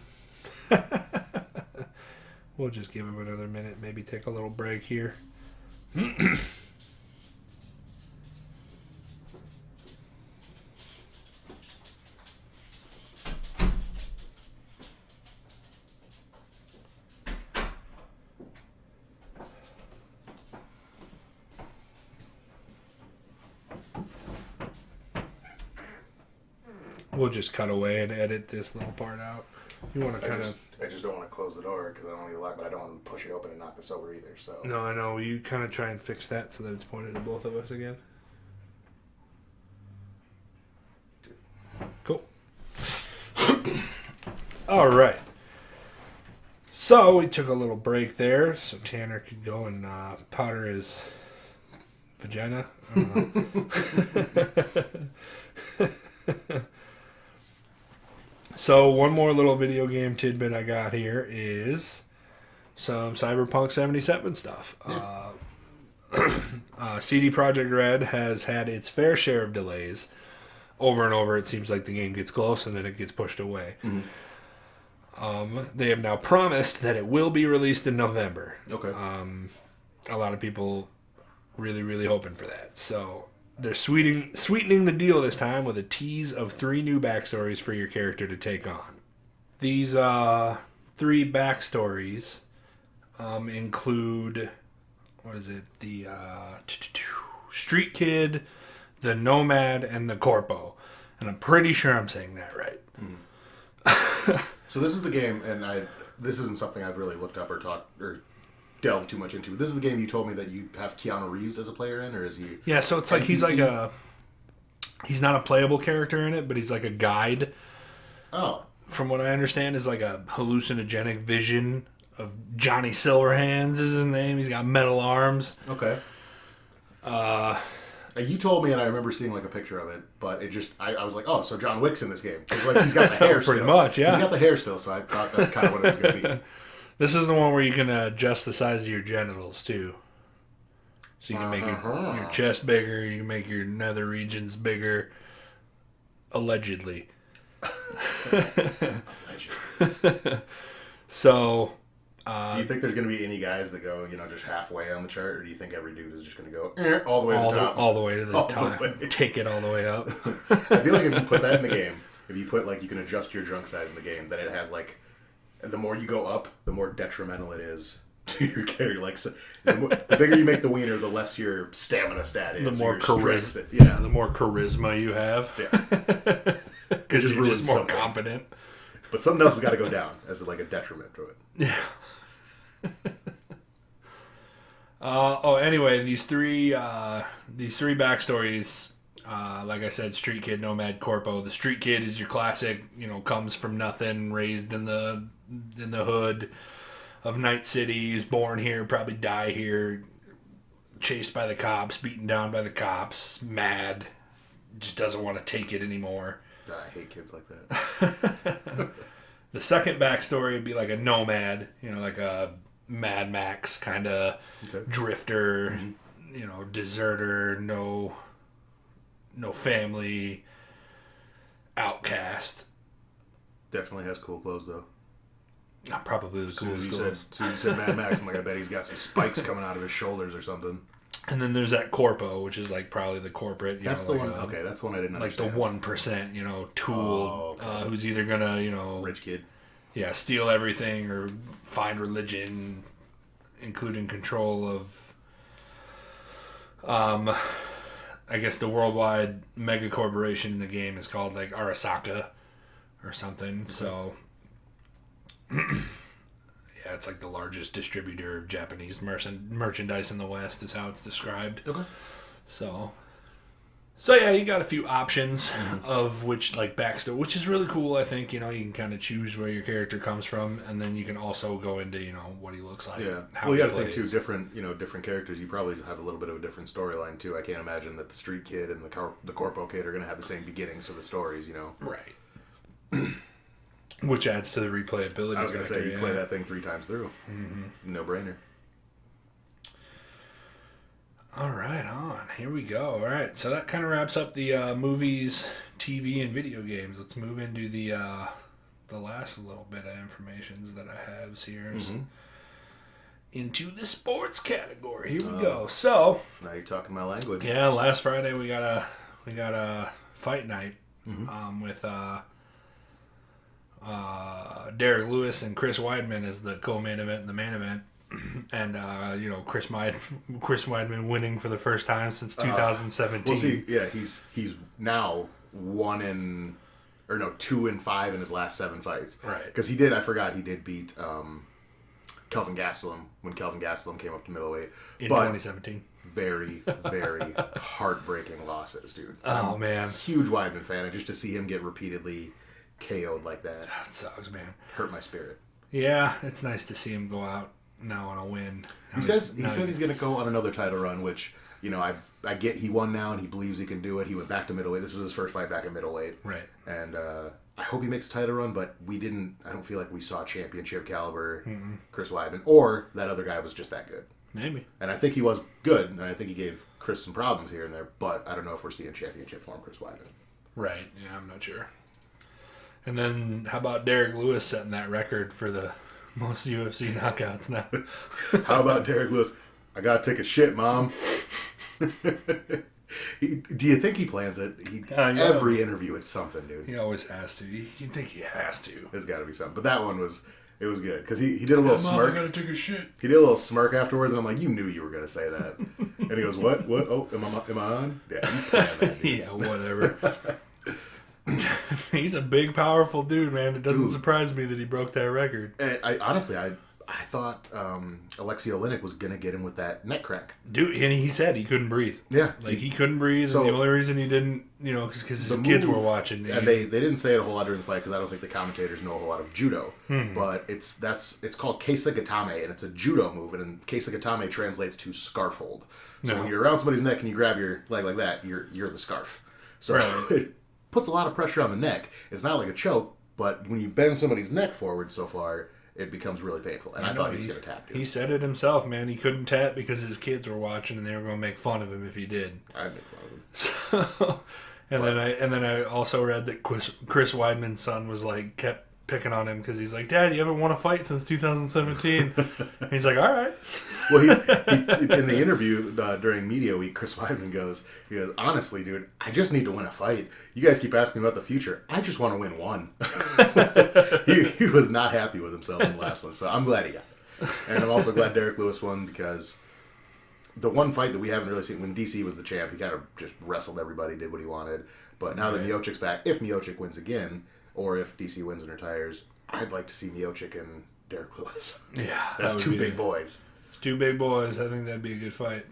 We'll just give him another minute, maybe take a little break here. We'll just cut away and edit this little part out. You want to kind of... I just don't want to close the door because I don't want to lock, but I don't want to push it open and knock this over either. So No, I know. You kind of try and fix that so that it's pointed at both of us again. Cool. All right. So we took a little break there so Tanner could go and powder his vagina. I don't know. So one more little video game tidbit I got here is some Cyberpunk 77 stuff. CD Projekt Red has had its fair share of delays. Over and over, it seems like the game gets close and then it gets pushed away. Mm-hmm. They have now promised that it will be released in November. Okay. A lot of people really, really hoping for that. So... They're sweetening the deal this time with a tease of 3 new backstories for your character to take on. These 3 backstories include, what is it? The Street Kid, the Nomad, and the Corpo. And I'm pretty sure I'm saying that right. Mm-hmm. So this is the game, and this isn't something I've really looked up or talked or delve too much into. This is the game you told me that you have Keanu Reeves as a player in, or is he? Yeah, so it's like he's not a playable character in it, but he's like a guide. Oh. From what I understand, is like a hallucinogenic vision of Johnny Silverhands is his name. He's got metal arms. Okay. You told me, and I remember seeing like a picture of it, but it just I was like, oh, so John Wick's in this game because like he's got the hair. Pretty still. much, yeah. He's got the hair still, so I thought that's kind of what it was going to be. This is the one where you can adjust the size of your genitals, too. So you can make your chest bigger, you can make your nether regions bigger. Allegedly. So... do you think there's going to be any guys that go, just halfway on the chart, or do you think every dude is just going to go all the way to the top? All the way to the top. Take it all the way up. I feel like if you put that in the game, if you put, like, you can adjust your junk size in the game, then it has, like... The more you go up, the more detrimental it is to your character. Like, so, the bigger you make the wiener, the less your stamina stat is. The more charisma. Yeah, the more charisma you have. Yeah, because you're just more confident. But something else has got to go down as like a detriment to it. Yeah. Anyway, these three backstories. Like I said, Street Kid, Nomad, Corpo. The Street Kid is your classic, comes from nothing, raised in the hood. of Night City. He's born here, probably die here, chased by the cops, beaten down by the cops, mad, just doesn't want to take it anymore. I hate kids like that. The second backstory would be like a nomad, like a Mad Max kind of drifter, deserter, no family, outcast. Definitely has cool clothes though. Probably the coolest clothes. As soon as you said Mad Max, I'm like, I bet he's got some spikes coming out of his shoulders or something. And then there's that corpo, which is like probably the corporate. That's the one. Okay, that's the one I didn't understand. Like the 1%, tool, who's either gonna, rich kid. Yeah, steal everything or find religion, including control of, I guess the worldwide mega corporation in the game is called like Arasaka or something. Okay. So, yeah, it's like the largest distributor of Japanese merchandise in the West is how it's described. Okay. So yeah, you got a few options of which like backstory, which is really cool. I think you can kind of choose where your character comes from, and then you can also go into what he looks like. Yeah. Well, you got to think too. Different characters. You probably have a little bit of a different storyline too. I can't imagine that the street kid and the corpo kid are going to have the same beginnings to the stories. Right. Which adds to the replayability. I was going to say you play that thing 3 times through. No brainer. All right, on. Here we go. All right, so that kind of wraps up the movies, TV, and video games. Let's move into the last little bit of informations that I have here. Into the sports category. Here we go. So now you're talking my language. Yeah, last Friday we got a fight night with Derek Lewis and Chris Weidman as the co-main event and the main event. And Chris Weidman winning for the first time since 2017. Well, see, yeah, he's now 2 and 5 in his last 7 fights. Right. Because he did beat Kelvin Gastelum when Kelvin Gastelum came up to middleweight in 2017. Very, very heartbreaking losses, dude. Oh man, huge Weidman fan, and just to see him get repeatedly KO'd like that, that sucks, man. Hurt my spirit. Yeah, it's nice to see him go out now on a win. He says he's going to go on another title run, which I get. He won now, and he believes he can do it. He went back to middleweight. This was his first fight back at middleweight, right? And I hope he makes a title run, but we didn't. I don't feel like we saw championship caliber Chris Weidman, or that other guy was just that good. Maybe. And I think he was good, and I think he gave Chris some problems here and there, but I don't know if we're seeing championship form Chris Weidman. Right. Yeah, I'm not sure. And then how about Derek Lewis setting that record for the most UFC knockouts now? How about Derek Lewis? I gotta take a shit, Mom. Do you think he plans it? Every interview, it's something, dude. He always has to. You think he has to. It's got to be something. But that one was good because he did a little smirk. I gotta take a shit. He did a little smirk afterwards, and I'm like, you knew you were gonna say that. And he goes, "What? Oh, am I on? Yeah, you planned that, dude." Yeah, whatever. He's a big, powerful dude, man. It doesn't surprise me that he broke that record. I honestly thought Alexei Oleinik was gonna get him with that neck crank, dude. And he said he couldn't breathe. Yeah, he couldn't breathe. So, and the only reason he didn't, because his kids were watching. And they didn't say it a whole lot during the fight because I don't think the commentators know a whole lot of judo. But it's called Keisagatame, and it's a judo move, and Keisagatame translates to scarf hold. So when you're around somebody's neck and you grab your leg like that, you're the scarf. So it puts a lot of pressure on the neck. It's not like a choke, but when you bend somebody's neck forward so far, it becomes really painful. And I thought he was going to tap, dude. He said it himself, man. He couldn't tap because his kids were watching and they were going to make fun of him if he did. I'd make fun of him. And then I also read that Chris Weidman's son was like kept picking on him because he's like, "Dad, you haven't won a fight since 2017." He's like, "All right." Well, he in the interview during Media Week, Chris Weidman goes, "Honestly, dude, I just need to win a fight. You guys keep asking about the future. I just want to win one." he was not happy with himself in the last one, so I'm glad he got it. And I'm also glad Derek Lewis won because the one fight that we haven't really seen, when DC was the champ, he kind of just wrestled everybody, did what he wanted. But now that Miocic's back, if Miocic wins again, or if DC wins and retires, I'd like to see Miocic and Derek Lewis. Yeah. That's two big boys. Two big boys. I think that'd be a good fight.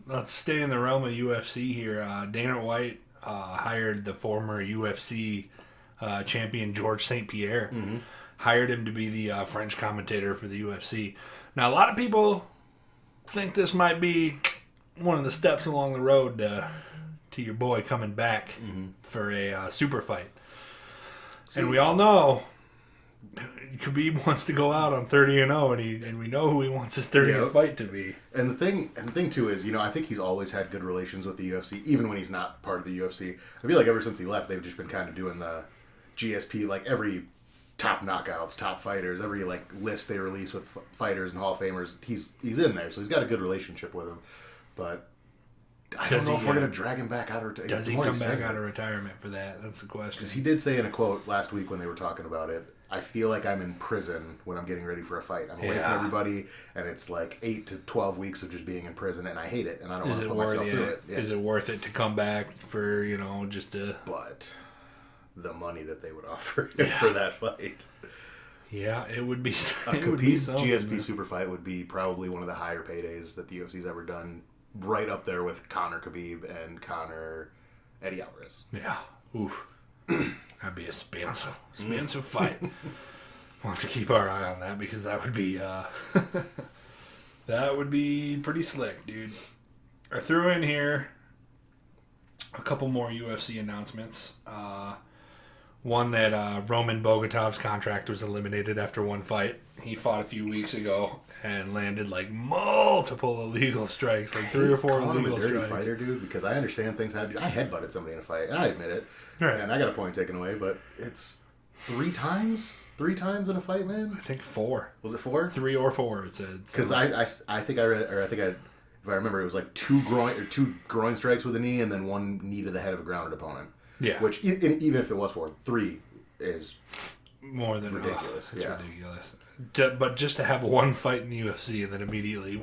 Let's stay in the realm of UFC here. Dana White hired the former UFC champion George St. Pierre. hired him to be the French commentator for the UFC. Now, a lot of people think this might be one of the steps along the road to your boy coming back for a super fight. And we all know Khabib wants to go out on 30-0, and we know who he wants his 30th fight to be. And the thing too is, I think he's always had good relations with the UFC, even when he's not part of the UFC. I feel like ever since he left, they've just been kind of doing the GSP, like every top knockouts, top fighters, every like list they release with fighters and Hall of Famers, he's in there, so he's got a good relationship with him. But I don't know if we're going to drag him back out of retirement. Does he come back out of retirement for that? That's the question. Because he did say in a quote last week when they were talking about it, I feel like I'm in prison when I'm getting ready for a fight. I'm away from everybody, and it's like 8 to 12 weeks of just being in prison, and I hate it, and I don't want to put myself through it. Yeah. Is it worth it to come back for, just to... But the money that they would offer him for that fight. Yeah, it would be a GSP super fight would be probably one of the higher paydays that the UFC's ever done, right up there with Conor Khabib and Conor Eddie Alvarez. Yeah. Oof. That'd be a expensive fight. We'll have to keep our eye on that because that would be that would be pretty slick, dude. I threw in here a couple more UFC announcements. One that Roman Bogotov's contract was eliminated after one fight. He fought a few weeks ago and landed like multiple illegal strikes, like 3 or 4 illegal strikes. Dirty fighter, dude, because I understand things happen. I headbutted somebody in a fight, and I admit it. Right. And I got a point taken away, but it's 3 times? 3 times in a fight, man? I think 4. Was it 4? 3 or 4, it said. Because I think I read, or I think if I remember, it was like 2 groin strikes with a knee, and then 1 knee to the head of a grounded opponent. Yeah. Which, even if it was 4, 3 is more than ridiculous. It's ridiculous. But just to have one fight in the UFC and then immediately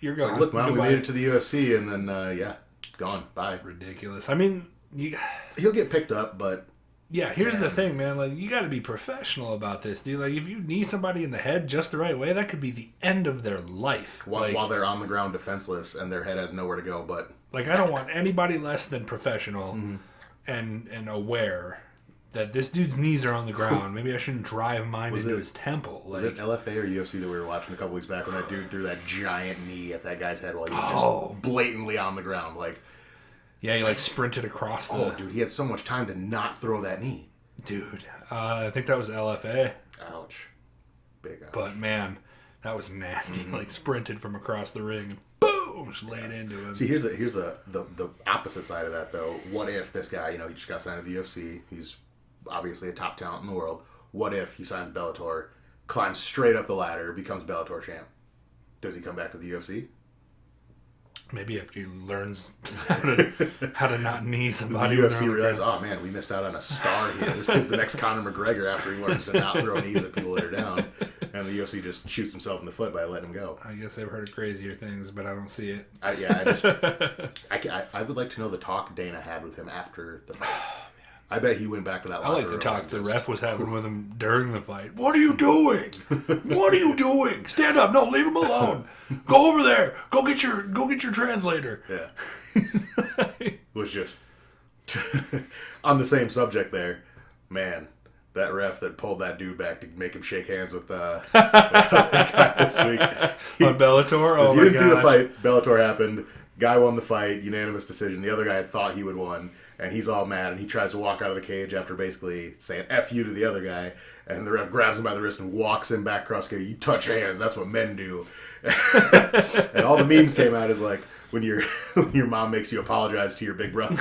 you're gone. Like, look, man, we made it to the UFC, and then gone. Bye. Ridiculous. I mean, he'll get picked up, but yeah. Here's the thing, man. Like, you got to be professional about this, dude. Like, if you knee somebody in the head just the right way, that could be the end of their life. While they're on the ground defenseless and their head has nowhere to go. But like, I don't want anybody less than professional and aware that this dude's knees are on the ground. Maybe I shouldn't drive mine into his temple. Was it LFA or UFC that we were watching a couple weeks back when that dude threw that giant knee at that guy's head while he was just blatantly on the ground? Like, yeah, he like sprinted across the... Oh, dude, he had so much time to not throw that knee. Dude, I think that was LFA. Ouch. Big ouch. But, man, that was nasty. Like, sprinted from across the ring and boom, just laid into him. See, here's the opposite side of that, though. What if this guy, he just got signed to the UFC, he's obviously a top talent in the world. What if he signs Bellator, climbs straight up the ladder, becomes Bellator champ? Does he come back to the UFC? Maybe after he learns how to not knee somebody. The UFC realizes, oh man, we missed out on a star here. This kid's the next Conor McGregor after he learns to not throw knees at people that are down. And the UFC just shoots himself in the foot by letting him go. I guess I've heard of crazier things, but I don't see it. I would like to know the talk Dana had with him after the fight. I bet he went back to that locker room. I like the talk the ref was having with him during the fight. What are you doing? What are you doing? Stand up. No, leave him alone. Go over there. Go get your translator. Yeah. It was just on the same subject there. Man, that ref that pulled that dude back to make him shake hands with the guy this week. On Bellator? Oh, if you didn't see the fight, Bellator happened. Guy won the fight, unanimous decision. The other guy had thought he would won. And he's all mad, and he tries to walk out of the cage after basically saying F you to the other guy. And the ref grabs him by the wrist and walks him back across the cage. You touch hands, that's what men do. And all the memes came out as like, when your mom makes you apologize to your big brother.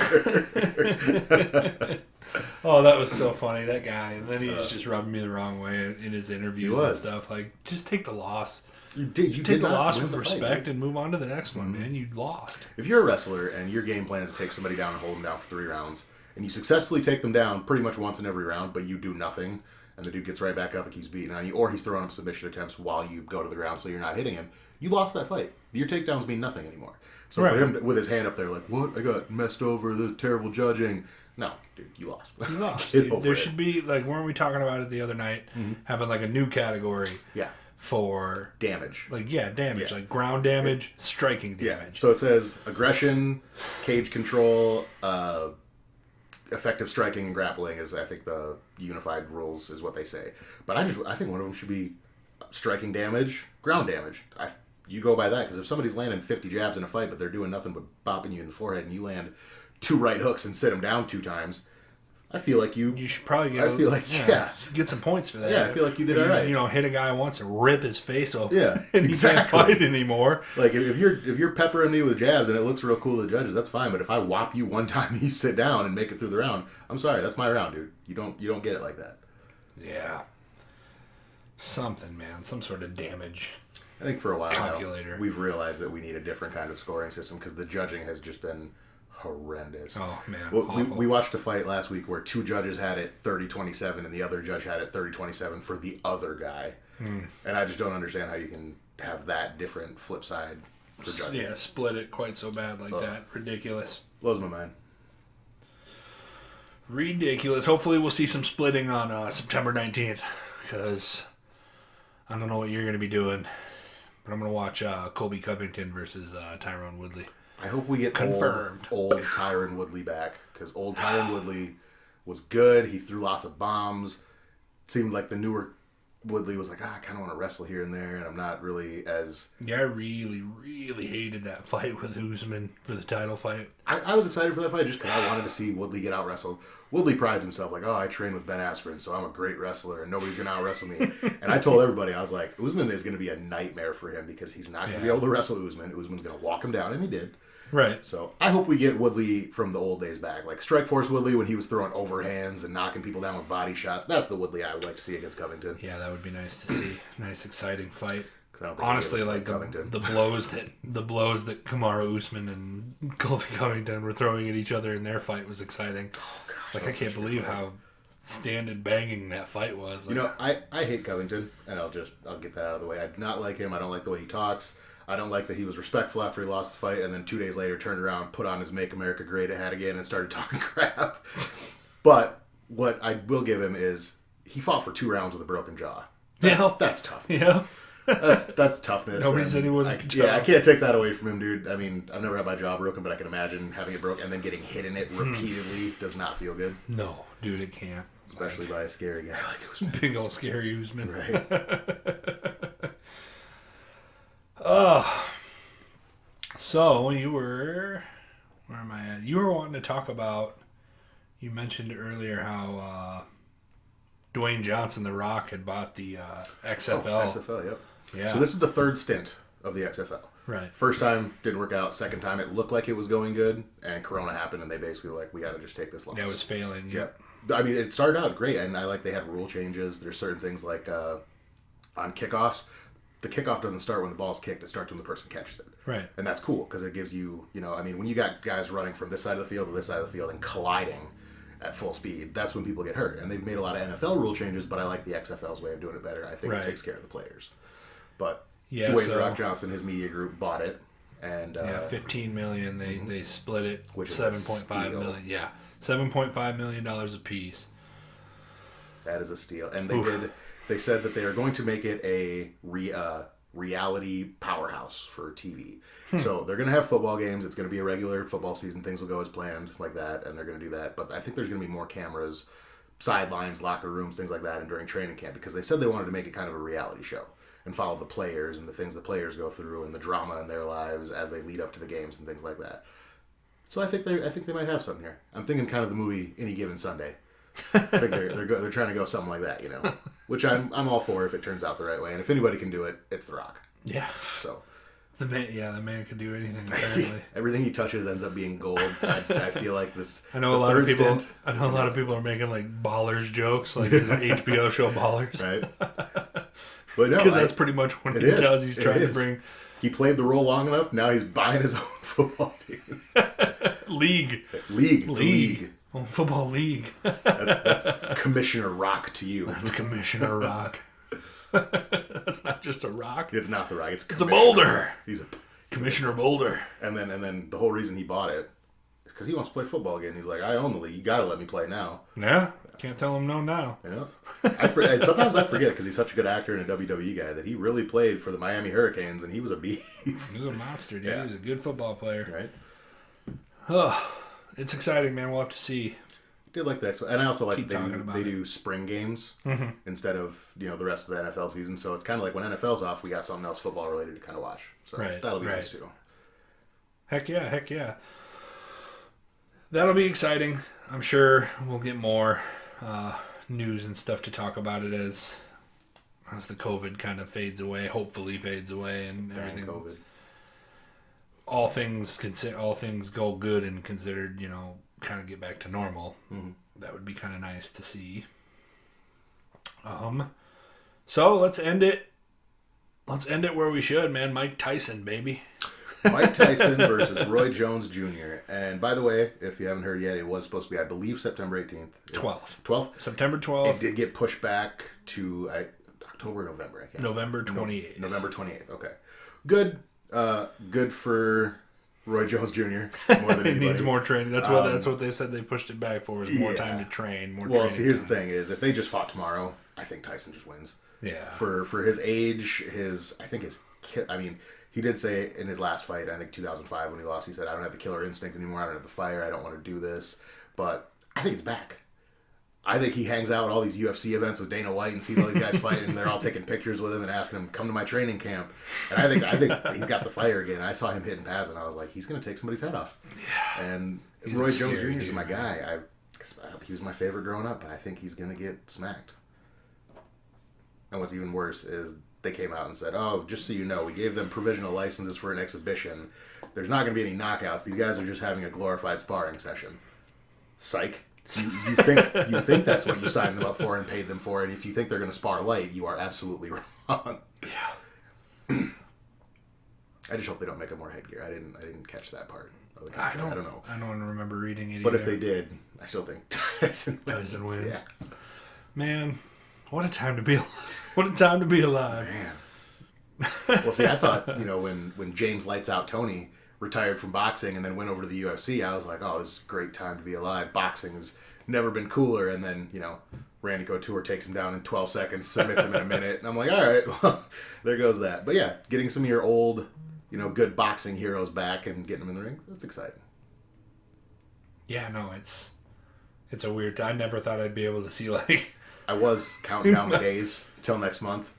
Oh, that was so funny, that guy. And then he's just rubbing me the wrong way in his interviews and stuff. Like, just take the loss. You take the loss with respect and move on to the next one, man. You lost. If you're a wrestler and your game plan is to take somebody down and hold them down for 3 rounds, and you successfully take them down pretty much once in every round, but you do nothing, and the dude gets right back up and keeps beating on you, or he's throwing up submission attempts while you go to the ground so you're not hitting him, you lost that fight. Your takedowns mean nothing anymore. So for him, with his hand up there, like, what? I got messed over, the terrible judging. No, dude, you lost. You lost. There should be, like, weren't we talking about it the other night? Having, like, a new category. Yeah. For damage. Like, damage. Yeah. Like ground damage, striking damage. So it says aggression, cage control, effective striking and grappling is, I think, the unified rules is what they say. But I think one of them should be striking damage, ground damage. You go by that, because if somebody's landing 50 jabs in a fight, but they're doing nothing but bopping you in the forehead, and you land 2 right hooks and sit them down 2 times, I feel like you should probably get. I feel like get some points for that. Yeah, I feel like you did all right. You know, hit a guy once and rip his face open. Yeah, and he can't fight anymore. Like if you're peppering me with jabs and it looks real cool to the judges, that's fine. But if I whop you one time and you sit down and make it through the round, I'm sorry, that's my round, dude. You don't get it like that. Yeah. Something, man. Some sort of damage. I think for a while calculator. Now, we've realized that we need a different kind of scoring system because the judging has just been horrendous. Oh, man. Well, we watched a fight last week where 2 judges had it 30-27 and the other judge had it 30-27 for the other guy. And I just don't understand how you can have that different flip side for judging. Yeah, split it quite so bad like that. Ridiculous. Blows my mind. Ridiculous. Hopefully we'll see some splitting on September 19th because I don't know what you're going to be doing, but I'm going to watch Colby Covington versus Tyrone Woodley. I hope we get confirmed old Tyron Woodley back, because old Tyron Woodley was good. He threw lots of bombs. It seemed like the newer Woodley was like, I kind of want to wrestle here and there, and I'm not really as... Yeah, I really, really hated that fight with Usman for the title fight. I was excited for that fight just because I wanted to see Woodley get out-wrestled. Woodley prides himself like, I trained with Ben Askren, so I'm a great wrestler, and nobody's going to out-wrestle me. And I told everybody, I was like, Usman is going to be a nightmare for him because he's not going to be able to wrestle Usman. Usman's going to walk him down, and he did. Right. So I hope we get Woodley from the old days back. Like Strikeforce Woodley when he was throwing overhands and knocking people down with body shots. That's the Woodley I would like to see against Covington. Yeah, that would be nice to see. Nice, exciting fight. Honestly, like the blows that Kamaru Usman and Colby Covington were throwing at each other in their fight was exciting. Oh, gosh, I can't believe how standing banging that fight was. Like, I hate Covington, and I'll get that out of the way. I do not like him. I don't like the way he talks. I don't like that he was respectful after he lost the fight, and then 2 days later turned around, put on his Make America Great hat again, and started talking crap. But what I will give him is he fought for 2 rounds with a broken jaw. That's tough. Yeah. That's toughness. Nobody said he wasn't tough. Yeah, I can't take that away from him, dude. I mean, I've never had my jaw broken, but I can imagine having it broke and then getting hit in it repeatedly does not feel good. No, dude, it can't. Especially by a scary guy like Usman. Big old scary Usman. Right. So you were... Where am I at? You were wanting to talk about... You mentioned earlier how Dwayne Johnson, The Rock, had bought the XFL. Oh, XFL, yep. Yeah. So this is the 3rd stint of the XFL. Right. First time didn't work out. Second time it looked like it was going good, and Corona happened, and they basically were like, we got to just take this loss. That was failing. Yep. I mean, it started out great, and I like they had rule changes. There's certain things like on kickoffs, the kickoff doesn't start when the ball's kicked. It starts when the person catches it. Right. And that's cool because it gives you, I mean, when you got guys running from this side of the field to this side of the field and colliding at full speed, that's when people get hurt. And they've made a lot of NFL rule changes, but I like the XFL's way of doing it better. I think it takes care of the players. But Dwayne The Rock Johnson, his media group, bought it. And $15 million. They split it. Which is $7.5 million. Yeah, $7.5 million a piece. That is a steal. And they said that they are going to make it a reality powerhouse for TV. So they're going to have football games. It's going to be a regular football season. Things will go as planned like that, and they're going to do that. But I think there's going to be more cameras, sidelines, locker rooms, things like that, and during training camp, because they said they wanted to make it kind of a reality show and follow the players and the things the players go through and the drama in their lives as they lead up to the games and things like that. So I think they might have something here. I'm thinking kind of the movie Any Given Sunday. I think they're trying to go something like that, which I'm all for if it turns out the right way. And if anybody can do it, it's The Rock. Yeah. So the man can do anything. Apparently, everything he touches ends up being gold. I feel like this. I know a lot of people are making like Ballers jokes, like this HBO show Ballers, right? But no, because that's pretty much what he does. He's trying to bring. He played the role long enough. Now he's buying his own football team. League. Oh, football league. That's Commissioner Rock to you. That's Commissioner Rock. That's not just a rock. It's not the rock. It's a boulder. He's a Commissioner Boulder. And then the whole reason he bought it is because he wants to play football again. He's like, I own the league. You got to let me play now. Yeah. Can't tell him no now. Yeah. Sometimes I forget because he's such a good actor and a WWE guy that he really played for the Miami Hurricanes and he was a beast. He was a monster, dude. Yeah. He was a good football player. Right. Oh, it's exciting, man. We'll have to see. did like that, and I also like Keep that talking about they it. do spring games instead of the rest of the NFL season. So it's kind of like when NFL's off, we got something else football related to kind of watch. So Right, that'll be right. nice too. Heck yeah. That'll be exciting. I'm sure we'll get more news and stuff to talk about it as the COVID kind of fades away, hopefully fades away, and Dang everything. COVID. All things go good and considered, kind of get back to normal. Mm-hmm. That would be kind of nice to see. So let's end it. Let's end it where we should, man. Mike Tyson, baby. Mike Tyson versus Roy Jones Jr. And by the way, if you haven't heard yet, it was supposed to be, I believe, September 18th. 12th. 12th? September 12th. It did get pushed back to October or November. I can't November 28th. November 28th. Okay. Good. Good for Roy Jones Jr. More than He anybody. needs more training. That's what they said they pushed it back for, is more time to train. Well, see, here's the thing: is if they just fought tomorrow, I think Tyson just wins. Yeah. For his age, he did say in his last fight, I think 2005 when he lost, he said, "I don't have the killer instinct anymore. I don't have the fire. I don't want to do this." But I think it's back. I think he hangs out at all these UFC events with Dana White and sees all these guys fighting, and they're all taking pictures with him and asking him, "Come to my training camp." And I think he's got the fire again. I saw him hitting pads, and I was like, he's going to take somebody's head off. Yeah. And Roy Jones Jr. is my guy. He was my favorite growing up, but I think he's going to get smacked. And what's even worse is they came out and said, "Oh, just so you know, we gave them provisional licenses for an exhibition. There's not going to be any knockouts. These guys are just having a glorified sparring session." Psych. You think that's what you signed them up for and paid them for, and if you think they're going to spar light, you are absolutely wrong. Yeah. I just hope they don't make him wear headgear. I didn't catch that part of the contract. I don't know. I don't remember reading it. But either. if they did, I still think Tyson wins. Yeah. Man, what a time to be alive. What a time to be alive. Man. Well, see, I thought, when James Lights Out Tony retired from boxing and then went over to the UFC, I was like, oh, this is a great time to be alive. Boxing has never been cooler. And then, Randy Couture takes him down in 12 seconds, submits him in a minute. And I'm like, all right, well, there goes that. But yeah, getting some of your old, good boxing heroes back and getting them in the ring, that's exciting. Yeah, no, it's a weird time. I never thought I'd be able to see, I was counting down the days till next month,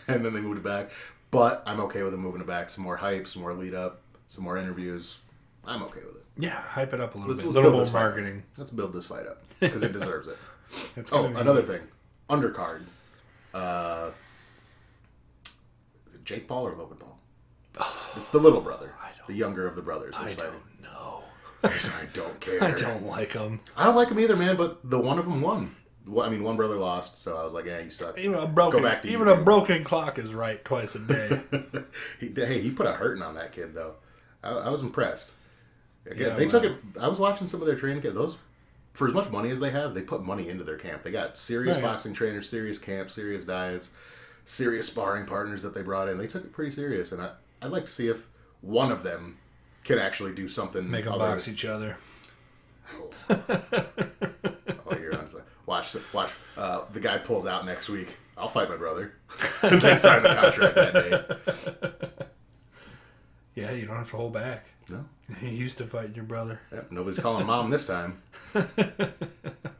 and then they moved it back. But I'm okay with them moving it back. Some more hype, some more lead up, some more interviews. I'm okay with it. Yeah, hype it up a little bit. Let's A little build more this marketing. Let's build this fight up because it deserves it. Another thing. Undercard. Is it Jake Paul or Logan Paul? It's the little brother. The younger of the brothers. I fighting. don't know. I don't care. I don't like him. I don't like him either, man, but the one of them won. Well, I mean, one brother lost, so I was like, you suck. Even a broken clock is right twice a day. He put a hurting on that kid, though. I was impressed. Yeah, they took it. I was watching some of their training camp. Those, for as much money as they have, they put money into their camp. They got serious boxing trainers, serious camps, serious diets, serious sparring partners that they brought in. They took it pretty serious, and I'd like to see if one of them can actually do something. Make them box each other. Oh, you're on. Watch. The guy pulls out next week. I'll fight my brother. And they sign the contract that day. Yeah, you don't have to hold back. No. You used to fight your brother. Yep, nobody's calling mom this time.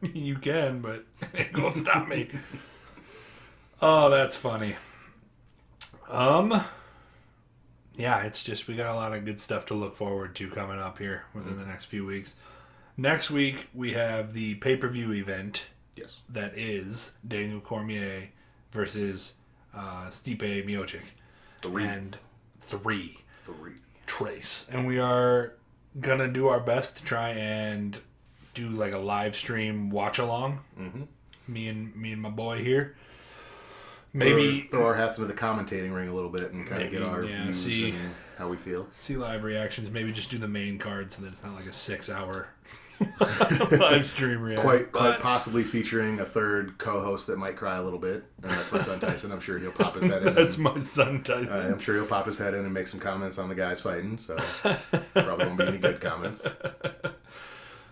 You can, but it ain't gonna stop me. Oh, that's funny. Yeah, it's just we got a lot of good stuff to look forward to coming up here within the next few weeks. Next week we have the pay-per-view event. Yes. That is Daniel Cormier versus Stipe Miocic. Three. Trace. And we are going to do our best to try and do like a live stream watch along. Mm-hmm. Me and my boy here. Maybe throw our hats into the commentating ring a little bit and kind of get our views and how we feel. See live reactions. Maybe just do the main card so that it's not like a 6-hour live stream reaction. Quite possibly featuring a third co-host that might cry a little bit, and that's my son Tyson. I'm sure he'll pop his head in. That's my son Tyson. I'm sure he'll pop his head in and make some comments on the guys fighting. So probably won't be any good comments.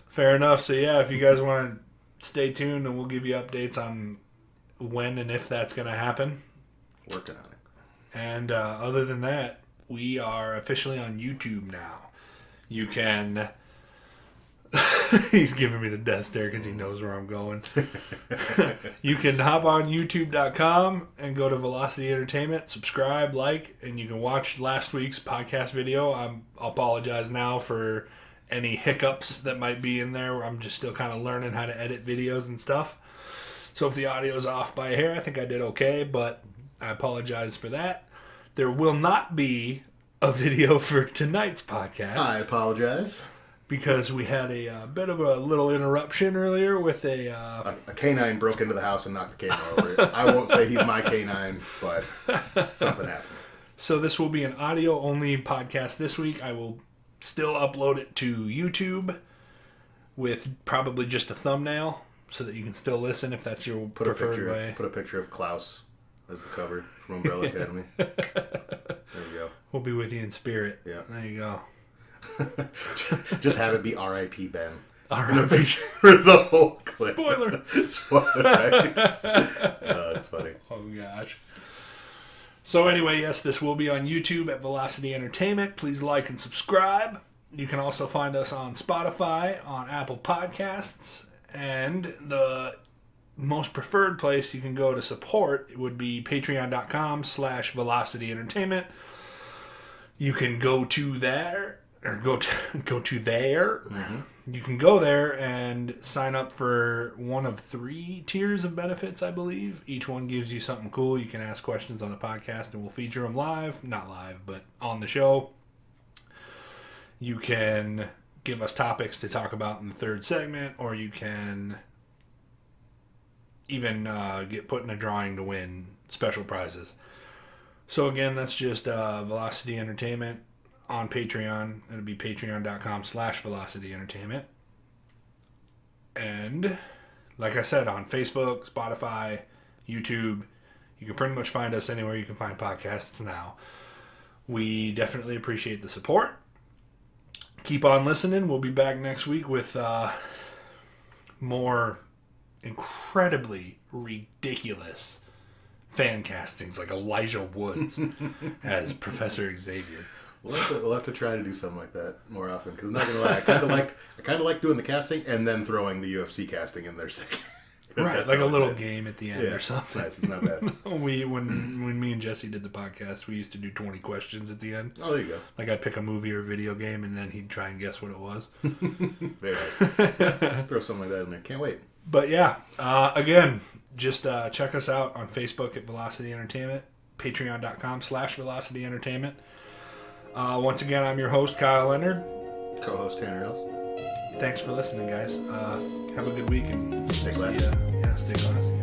Fair enough. So yeah, if you guys want to stay tuned, and we'll give you updates on when and if that's going to happen. Working on it. And other than that, we are officially on YouTube now. You can He's giving me the death stare because he knows where I'm going. You can hop on youtube.com and go to Velocity Entertainment, subscribe, like, and you can watch last week's podcast video. I'll apologize now for any hiccups that might be in there. I'm just still kind of learning how to edit videos and stuff. So if the audio's off by a hair, I think I did okay, but I apologize for that. There will not be a video for tonight's podcast. I apologize. Because we had a bit of a little interruption earlier with a canine broke into the house and knocked the camera over. I won't say he's my canine, but something happened. So this will be an audio-only podcast this week. I will still upload it to YouTube with probably just a thumbnail so that you can still listen if that's your preferred way. Put a picture of Klaus as the cover from Umbrella Academy. There we go. We'll be with you in spirit. Yeah. There you go. Just have it be R.I.P. Ben. R.I.P. For the whole clip. Spoiler, right? Oh, that's funny. Oh, gosh. So anyway, yes, this will be on YouTube at Velocity Entertainment. Please like and subscribe. You can also find us on Spotify, on Apple Podcasts, and the most preferred place you can go to support would be patreon.com/Velocity Entertainment. You can go to there, or go to there. Mm-hmm. You can go there and sign up for one of 3 tiers of benefits, I believe. Each one gives you something cool. You can ask questions on the podcast and we'll feature them live. Not live, but on the show. You can give us topics to talk about in the 3rd segment, or you can even get put in a drawing to win special prizes. So again, that's just Velocity Entertainment on Patreon. It'll be patreon.com/Velocity Entertainment. And like I said, on Facebook, Spotify, YouTube, you can pretty much find us anywhere you can find podcasts now. We definitely appreciate the support. Keep on listening. We'll be back next week with more incredibly ridiculous fan castings like Elijah Woods as Professor Xavier. We'll have to try to do something like that more often, because I'm not gonna lie, I kind of like doing the casting and then throwing the UFC casting in there second. Right, like a little game at the end or something. It's nice. It's not bad. When me and Jesse did the podcast, we used to do 20 questions at the end. Oh, there you go. Like I'd pick a movie or a video game, and then he'd try and guess what it was. Very nice. Throw something like that in there. Can't wait. But yeah, again, just check us out on Facebook at Velocity Entertainment, patreon.com/Velocity Entertainment. Once again, I'm your host, Kyle Leonard. Co-host Tanner Ells. Thanks for listening, guys. Have a good week and stay classy. Yeah, stay classy.